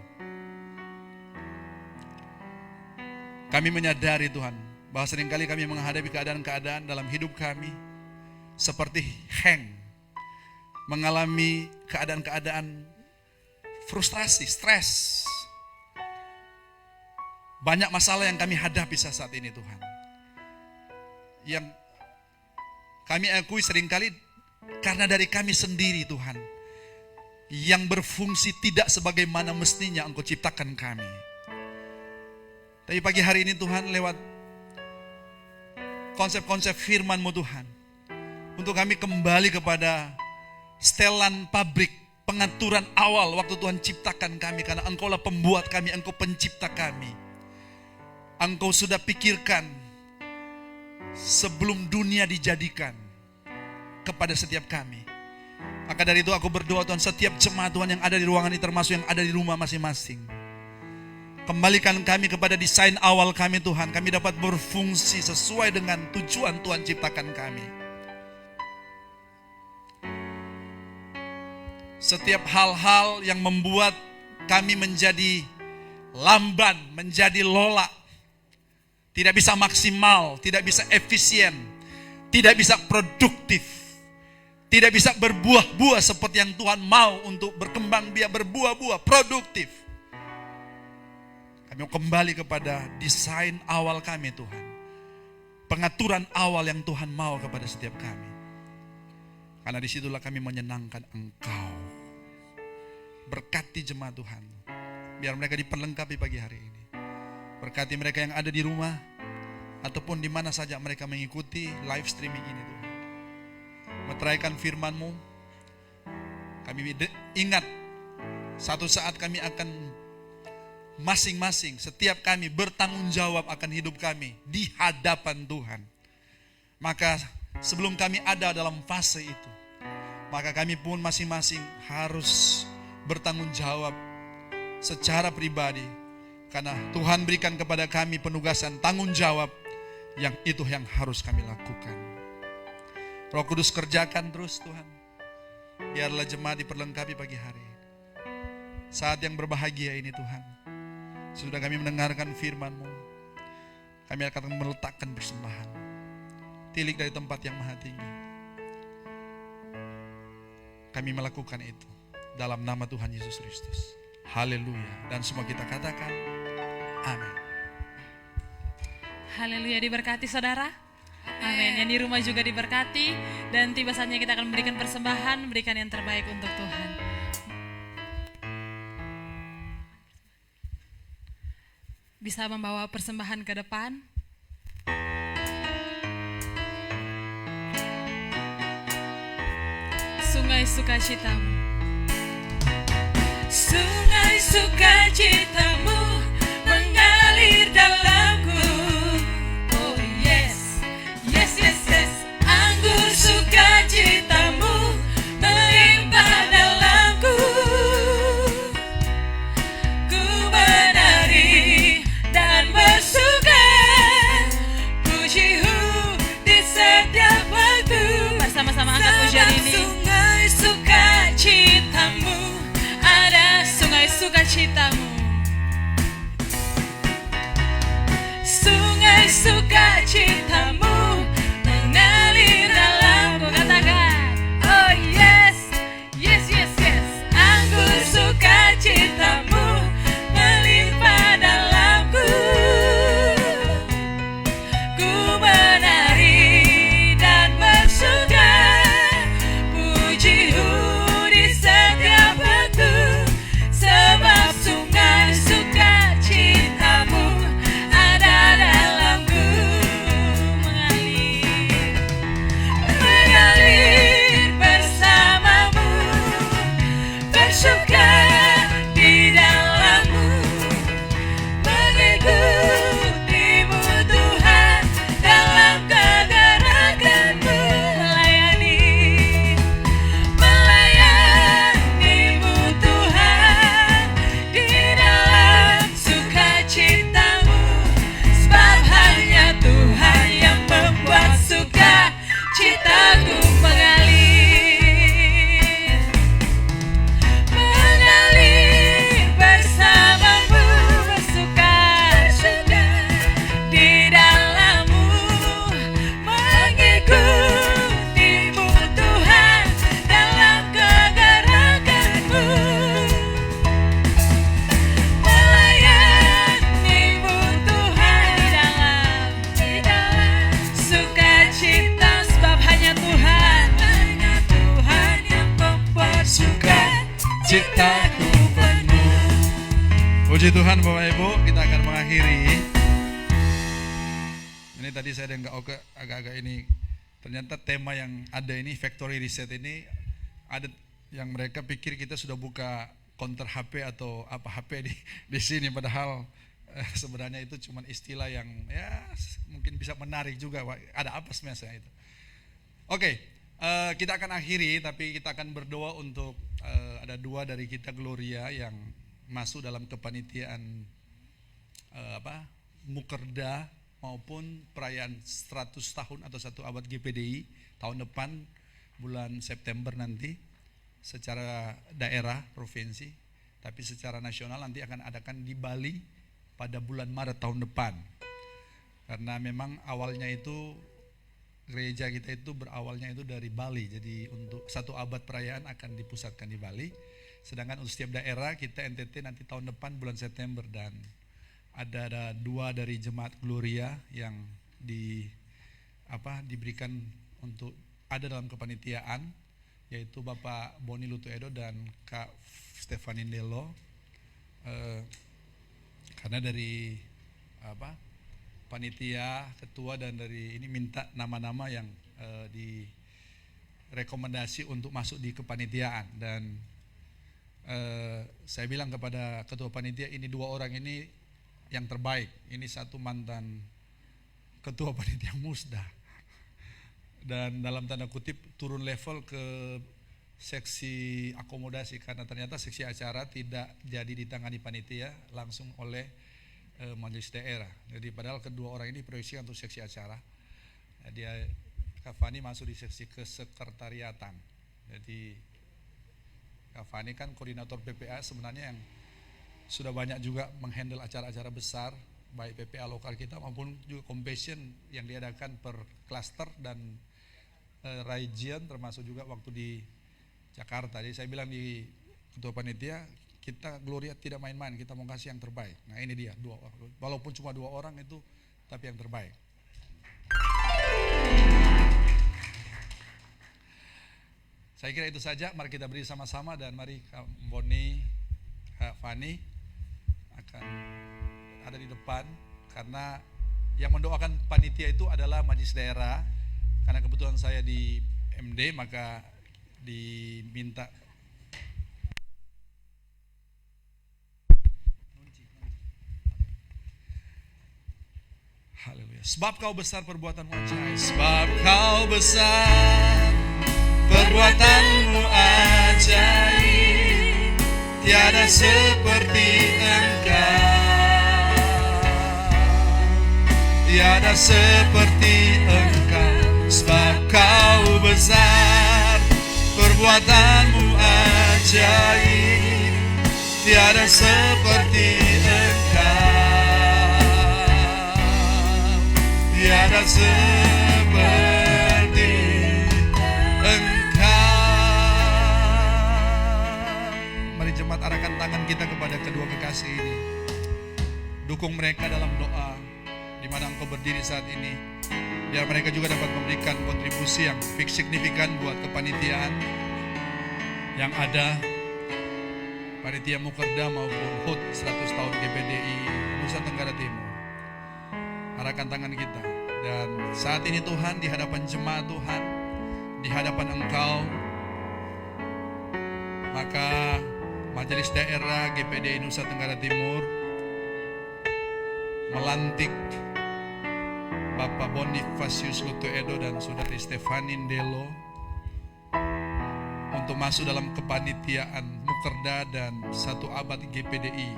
E: Kami menyadari Tuhan, bahwa seringkali kami menghadapi keadaan-keadaan dalam hidup kami seperti hang, mengalami keadaan-keadaan frustrasi, stres. Banyak masalah yang kami hadapi saat ini Tuhan. Yang kami akui seringkali karena dari kami sendiri Tuhan. Yang berfungsi tidak sebagaimana mestinya Engkau ciptakan kami. Tapi pagi hari ini Tuhan, lewat konsep-konsep firman-Mu Tuhan, untuk kami kembali kepada setelan pabrik, pengaturan awal waktu Tuhan ciptakan kami. Karena Engkau lah pembuat kami, Engkau pencipta kami. Engkau sudah pikirkan sebelum dunia dijadikan kepada setiap kami. Maka dari itu aku berdoa Tuhan, setiap jemaat Tuhan yang ada di ruangan ini, termasuk yang ada di rumah masing-masing, kembalikan kami kepada desain awal kami Tuhan. Kami dapat berfungsi sesuai dengan tujuan Tuhan ciptakan kami. Setiap hal-hal yang membuat kami menjadi lamban, menjadi lola, tidak bisa maksimal, tidak bisa efisien, tidak bisa produktif, tidak bisa berbuah-buah seperti yang Tuhan mau untuk berkembang biak berbuah-buah, produktif. Kami mau kembali kepada desain awal kami Tuhan. Pengaturan awal yang Tuhan mau kepada setiap kami. Karena disitulah kami menyenangkan Engkau. Berkati jemaat Tuhan. Biar mereka diperlengkapi pagi hari ini. Berkati mereka yang ada di rumah. Ataupun di mana saja mereka mengikuti live streaming ini Tuhan. Meteraikan firman-Mu. Kami ingat, satu saat kami akan masing-masing, setiap kami bertanggung jawab akan hidup kami di hadapan Tuhan. Maka sebelum kami ada dalam fase itu, maka kami pun masing-masing harus bertanggung jawab secara pribadi. Karena Tuhan berikan kepada kami penugasan tanggung jawab yang itu yang harus kami lakukan. Roh Kudus kerjakan terus Tuhan. Biarlah jemaat diperlengkapi pagi hari. Saat yang berbahagia ini Tuhan, sudah kami mendengarkan firman-Mu, kami akan meletakkan persembahan. Tilik dari tempat yang maha tinggi. Kami melakukan itu dalam nama Tuhan Yesus Kristus. Haleluya. Dan semua kita katakan amin.
B: Haleluya, diberkati saudara. Amin. Yang di rumah juga diberkati. Dan tiba saatnya kita akan memberikan persembahan, memberikan yang terbaik untuk Tuhan. Bisa membawa persembahan ke depan. Sungai sukacitamu.
C: Sungai sukacitamu mengalir dalamku. Oh yes, yes, yes, yes. Anggur sukacitamu melimpah dalamku. Ku menari dan bersuka, pujiku di setiap waktu.
B: Bersama-sama angkat pujian ini.
C: Sungai sukacitamu,
B: Ada sungai sukacitamu.
C: sungai sukacitamu mengalir dalamku.
B: Katakan,
C: Oh yes, yes, yes, yes. Anggur sukacitamu melimpah dalamku. Ku menari dan bersuka, pujiku di setiap waktu. Sebab sungai sukacitamu ada dalamku. Mengalir, mengalir bersamamu, bersuka di dalammu, mengikutimu Tuhan dalam kegerakanmu. Melayanimu Tuhan di dalam sukacitamu. Sebab hanya Tuhan yang membuat sukacitaku mengalir. Mengalir bersamamu, bersuka-suka di dalammu, mengikutimu Tuhan dalam kegerakanmu. Melayanimu Tuhan di dalam sukacita. Sebab hanya Tuhan yang membuat sukacitaku penuh.
E: Puji Tuhan Bapak Ibu, kita akan mengakhiri. Ini tadi saya ada agak-agak ini. Ternyata tema yang ada ini, factory reset ini, ada yang mereka pikir kita sudah buka counter HP atau apa HP di sini, padahal sebenarnya itu cuma istilah yang ya mungkin bisa menarik juga. Ada apa sebenarnya itu? Oke, kita akan akhiri, tapi kita akan berdoa untuk ada dua dari kita Gloria yang masuk dalam kepanitiaan Mukerda maupun perayaan 100 tahun atau 1 abad GPDI tahun depan bulan September nanti secara daerah provinsi, tapi secara nasional nanti akan adakan di Bali pada bulan Maret tahun depan. Karena memang awalnya itu gereja kita itu berawalnya itu dari Bali, jadi untuk 1 abad perayaan akan dipusatkan di Bali. Sedangkan untuk setiap daerah kita NTT nanti tahun depan bulan September, dan ada 2 dari jemaat Gloria yang diberikan untuk ada dalam kepanitiaan, yaitu Bapak Boni Lutuedo dan Kak Stefanindelo. Karena dari panitia ketua dan dari ini minta nama-nama yang direkomendasi untuk masuk di kepanitiaan, dan saya bilang kepada ketua panitia, ini 2 orang ini yang terbaik. Ini satu mantan ketua panitia musda, dan dalam tanda kutip turun level ke seksi akomodasi, karena ternyata seksi acara tidak jadi ditangani panitia, langsung oleh majelis daerah. Jadi padahal kedua orang ini proyeksikan untuk seksi acara. Dia Kak Fani masuk di seksi kesekretariatan. Jadi Kak Fani kan koordinator PPA sebenarnya yang sudah banyak juga menghandle acara-acara besar, baik PPA lokal kita maupun juga compassion yang diadakan per klaster dan region, termasuk juga waktu di Jakarta. Jadi saya bilang di ketua panitia, kita Gloria tidak main-main, kita mau kasih yang terbaik. Nah ini dia, 2 orang, walaupun cuma 2 orang itu, tapi yang terbaik. Saya kira itu saja, mari kita beri sama-sama, dan mari Kak Boni, Kak Fani akan ada di depan, karena yang mendoakan panitia itu adalah majelis daerah. Karena kebetulan saya di MD, maka diminta haleluya. Sebab kau besar perbuatanmu ajaib, sebab kau besar perbuatanmu ajaib, tiada seperti Engkau, tiada seperti Engkau. Sebab kau besar perbuatanmu ajaib, tiada seperti Engkau, tiada seperti Engkau. Mari jemaat arahkan tangan kita kepada kedua kekasih ini. Dukung mereka dalam doa di mana engkau berdiri saat ini, biar mereka juga dapat memberikan kontribusi yang signifikan buat kepanitiaan yang ada, panitia Mukerda maupun HUT 100 tahun GPDI Nusa Tenggara Timur. Arahkan tangan kita, dan saat ini Tuhan, di hadapan jemaat Tuhan, di hadapan Engkau, maka Majelis Daerah GPDI Nusa Tenggara Timur melantik Bapak Bonifasius Lutuedo dan Saudari Stefani Ndelo untuk masuk dalam kepanitiaan Mukerda dan 1 abad GPDI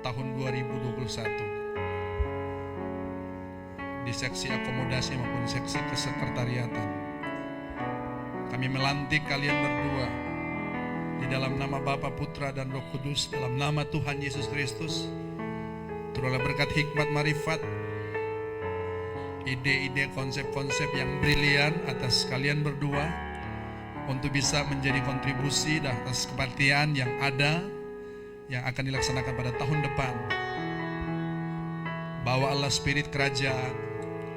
E: tahun 2021 di seksi akomodasi maupun seksi kesekretariatan. Kami melantik kalian berdua di dalam nama Bapa, Putra, dan Roh Kudus, dalam nama Tuhan Yesus Kristus. Terulah berkat hikmat marifat, ide-ide, konsep-konsep yang brilian atas kalian berdua untuk bisa menjadi kontribusi atas kepanitiaan yang ada, yang akan dilaksanakan pada tahun depan. Bawalah spirit kerajaan,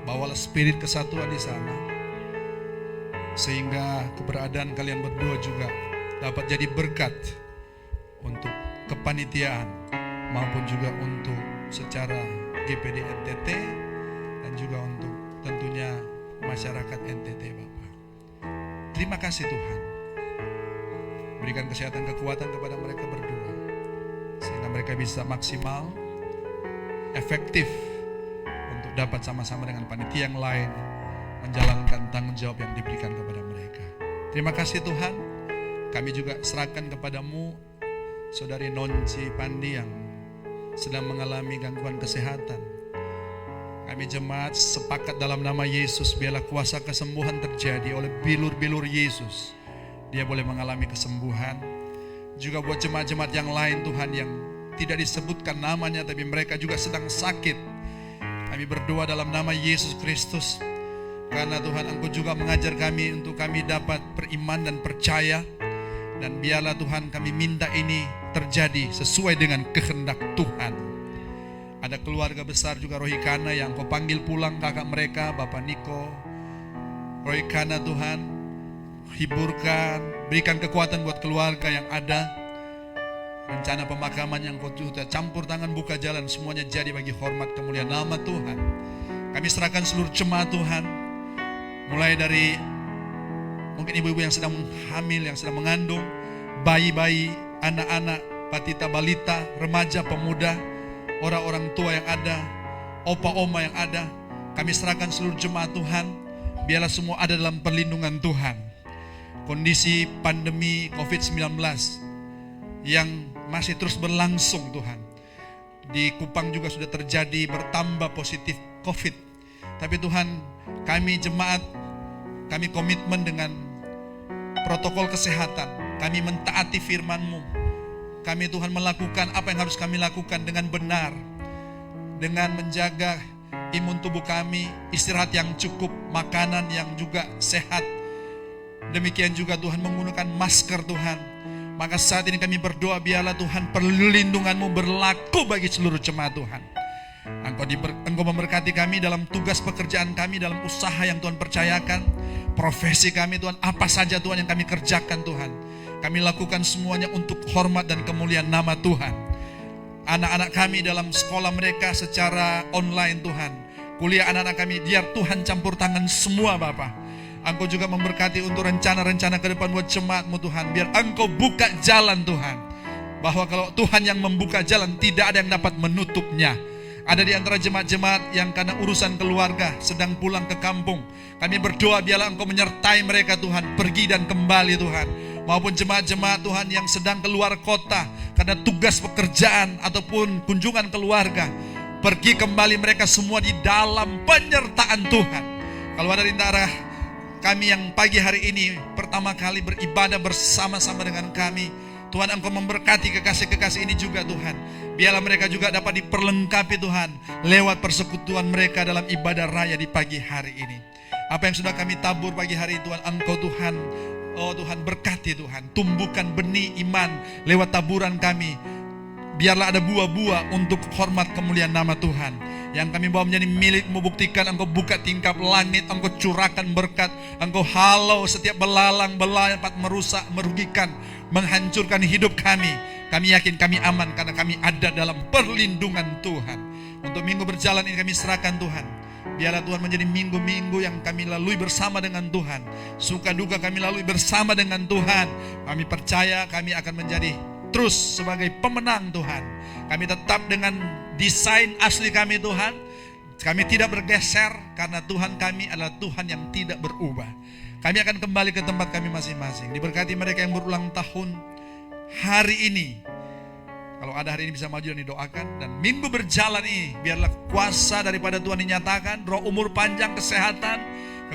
E: bawalah spirit kesatuan di sana, sehingga keberadaan kalian berdua juga dapat jadi berkat untuk kepanitiaan maupun juga untuk secara GPD NTT dan juga untuk tentunya masyarakat NTT, Bapak. Terima kasih Tuhan. Berikan kesehatan, kekuatan kepada mereka berdua, sehingga mereka bisa maksimal, efektif untuk dapat sama-sama dengan panitia yang lain menjalankan tanggung jawab yang diberikan kepada mereka. Terima kasih Tuhan. Kami juga serahkan kepadamu Saudari Nonci Pandi yang sedang mengalami gangguan kesehatan. Kami jemaat sepakat dalam nama Yesus, biarlah kuasa kesembuhan terjadi oleh bilur-bilur Yesus. Dia boleh mengalami kesembuhan. Juga buat jemaat-jemaat yang lain Tuhan yang tidak disebutkan namanya tapi mereka juga sedang sakit. Kami berdoa dalam nama Yesus Kristus, karena Tuhan Engkau juga mengajar kami untuk kami dapat beriman dan percaya. Dan biarlah Tuhan kami minta ini terjadi sesuai dengan kehendak Tuhan. Ada keluarga besar juga Rohikana yang Kau panggil pulang, kakak mereka Bapak Niko, Rohikana Tuhan, hiburkan, berikan kekuatan buat keluarga yang ada. Rencana pemakaman yang Kau sudah campur tangan, buka jalan, semuanya jadi bagi hormat kemuliaan nama Tuhan. Kami serahkan seluruh jemaat Tuhan, mulai dari mungkin ibu-ibu yang sedang hamil, yang sedang mengandung, bayi-bayi, anak-anak, batita balita, remaja, pemuda, orang-orang tua yang ada, opa-oma yang ada. Kami serahkan seluruh jemaat Tuhan, biarlah semua ada dalam perlindungan Tuhan. Kondisi pandemi COVID-19 yang masih terus berlangsung Tuhan. Di Kupang juga sudah terjadi bertambah positif COVID. Tapi Tuhan, kami jemaat, kami komitmen dengan protokol kesehatan. Kami mentaati firman-Mu. Kami Tuhan melakukan apa yang harus kami lakukan dengan benar. Dengan menjaga imun tubuh kami, istirahat yang cukup, makanan yang juga sehat. Demikian juga Tuhan menggunakan masker Tuhan. Maka saat ini kami berdoa, biarlah Tuhan perlindungan-Mu berlaku bagi seluruh jemaat Tuhan. Engkau memberkati kami dalam tugas pekerjaan kami, dalam usaha yang Tuhan percayakan, profesi kami Tuhan, apa saja Tuhan yang kami kerjakan Tuhan. Kami lakukan semuanya untuk hormat dan kemuliaan nama Tuhan. Anak-anak kami dalam sekolah mereka secara online Tuhan. Kuliah anak-anak kami, biar Tuhan campur tangan semua Bapa. Engkau juga memberkati untuk rencana-rencana ke depan buat jemaat-Mu Tuhan. Biar Engkau buka jalan Tuhan. Bahwa kalau Tuhan yang membuka jalan, tidak ada yang dapat menutupnya. Ada di antara jemaat-jemaat yang karena urusan keluarga sedang pulang ke kampung. Kami berdoa biarlah Engkau menyertai mereka Tuhan, pergi dan kembali Tuhan. Maupun jemaat-jemaat Tuhan yang sedang keluar kota karena tugas pekerjaan ataupun kunjungan keluarga. Pergi kembali mereka semua di dalam penyertaan Tuhan. Kalau ada di antara kami yang pagi hari ini pertama kali beribadah bersama-sama dengan kami, Tuhan Engkau memberkati kekasih-kekasih ini juga Tuhan. Biarlah mereka juga dapat diperlengkapi Tuhan lewat persekutuan mereka dalam ibadah raya di pagi hari ini. Apa yang sudah kami tabur pagi hari Tuhan, Engkau Tuhan, oh Tuhan berkati Tuhan. Tumbuhkan benih iman lewat taburan kami. Biarlah ada buah-buah untuk hormat kemuliaan nama Tuhan. Yang kami bawa menjadi milik-Mu, buktikan Engkau buka tingkap langit, Engkau curahkan berkat, Engkau halau setiap belalang yang dapat merusak, merugikan, menghancurkan hidup kami. Kami yakin kami aman karena kami ada dalam perlindungan Tuhan. Untuk minggu berjalan ini kami serahkan Tuhan. Biarlah Tuhan menjadi minggu-minggu yang kami lalui bersama dengan Tuhan. Suka duka kami lalui bersama dengan Tuhan. Kami percaya kami akan menjadi terus sebagai pemenang Tuhan. Kami tetap dengan desain asli kami Tuhan. Kami tidak bergeser karena Tuhan kami adalah Tuhan yang tidak berubah. Kami akan kembali ke tempat kami masing-masing. Diberkati mereka yang berulang tahun hari ini. Kalau ada hari ini bisa maju dan didoakan. Dan minggu berjalan ini biarlah kuasa daripada Tuhan dinyatakan. Roh umur panjang, kesehatan,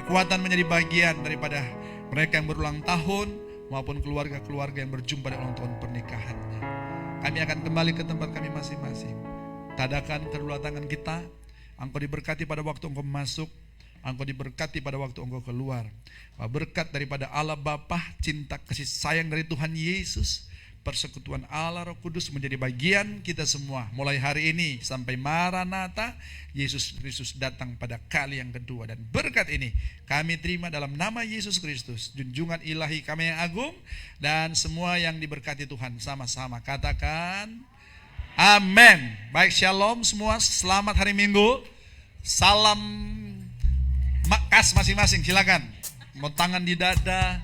E: kekuatan menjadi bagian daripada mereka yang berulang tahun maupun keluarga-keluarga yang berjumpa dengan ulang tahun pernikahannya. Kami akan kembali ke tempat kami masing-masing. Tadakan kedua tangan kita. Engkau diberkati pada waktu engkau masuk. Engkau diberkati pada waktu engkau keluar. Berkat daripada Allah Bapa, cinta kasih sayang dari Tuhan Yesus, persekutuan Allah Roh Kudus menjadi bagian kita semua. Mulai hari ini sampai Maranatha, Yesus Kristus datang pada kali yang kedua. Dan berkat ini kami terima dalam nama Yesus Kristus, junjungan ilahi kami yang agung. Dan semua yang diberkati Tuhan sama-sama katakan amin. Baik, shalom semua, selamat hari Minggu. Salam kas masing-masing, silakan. Mau tangan di dada,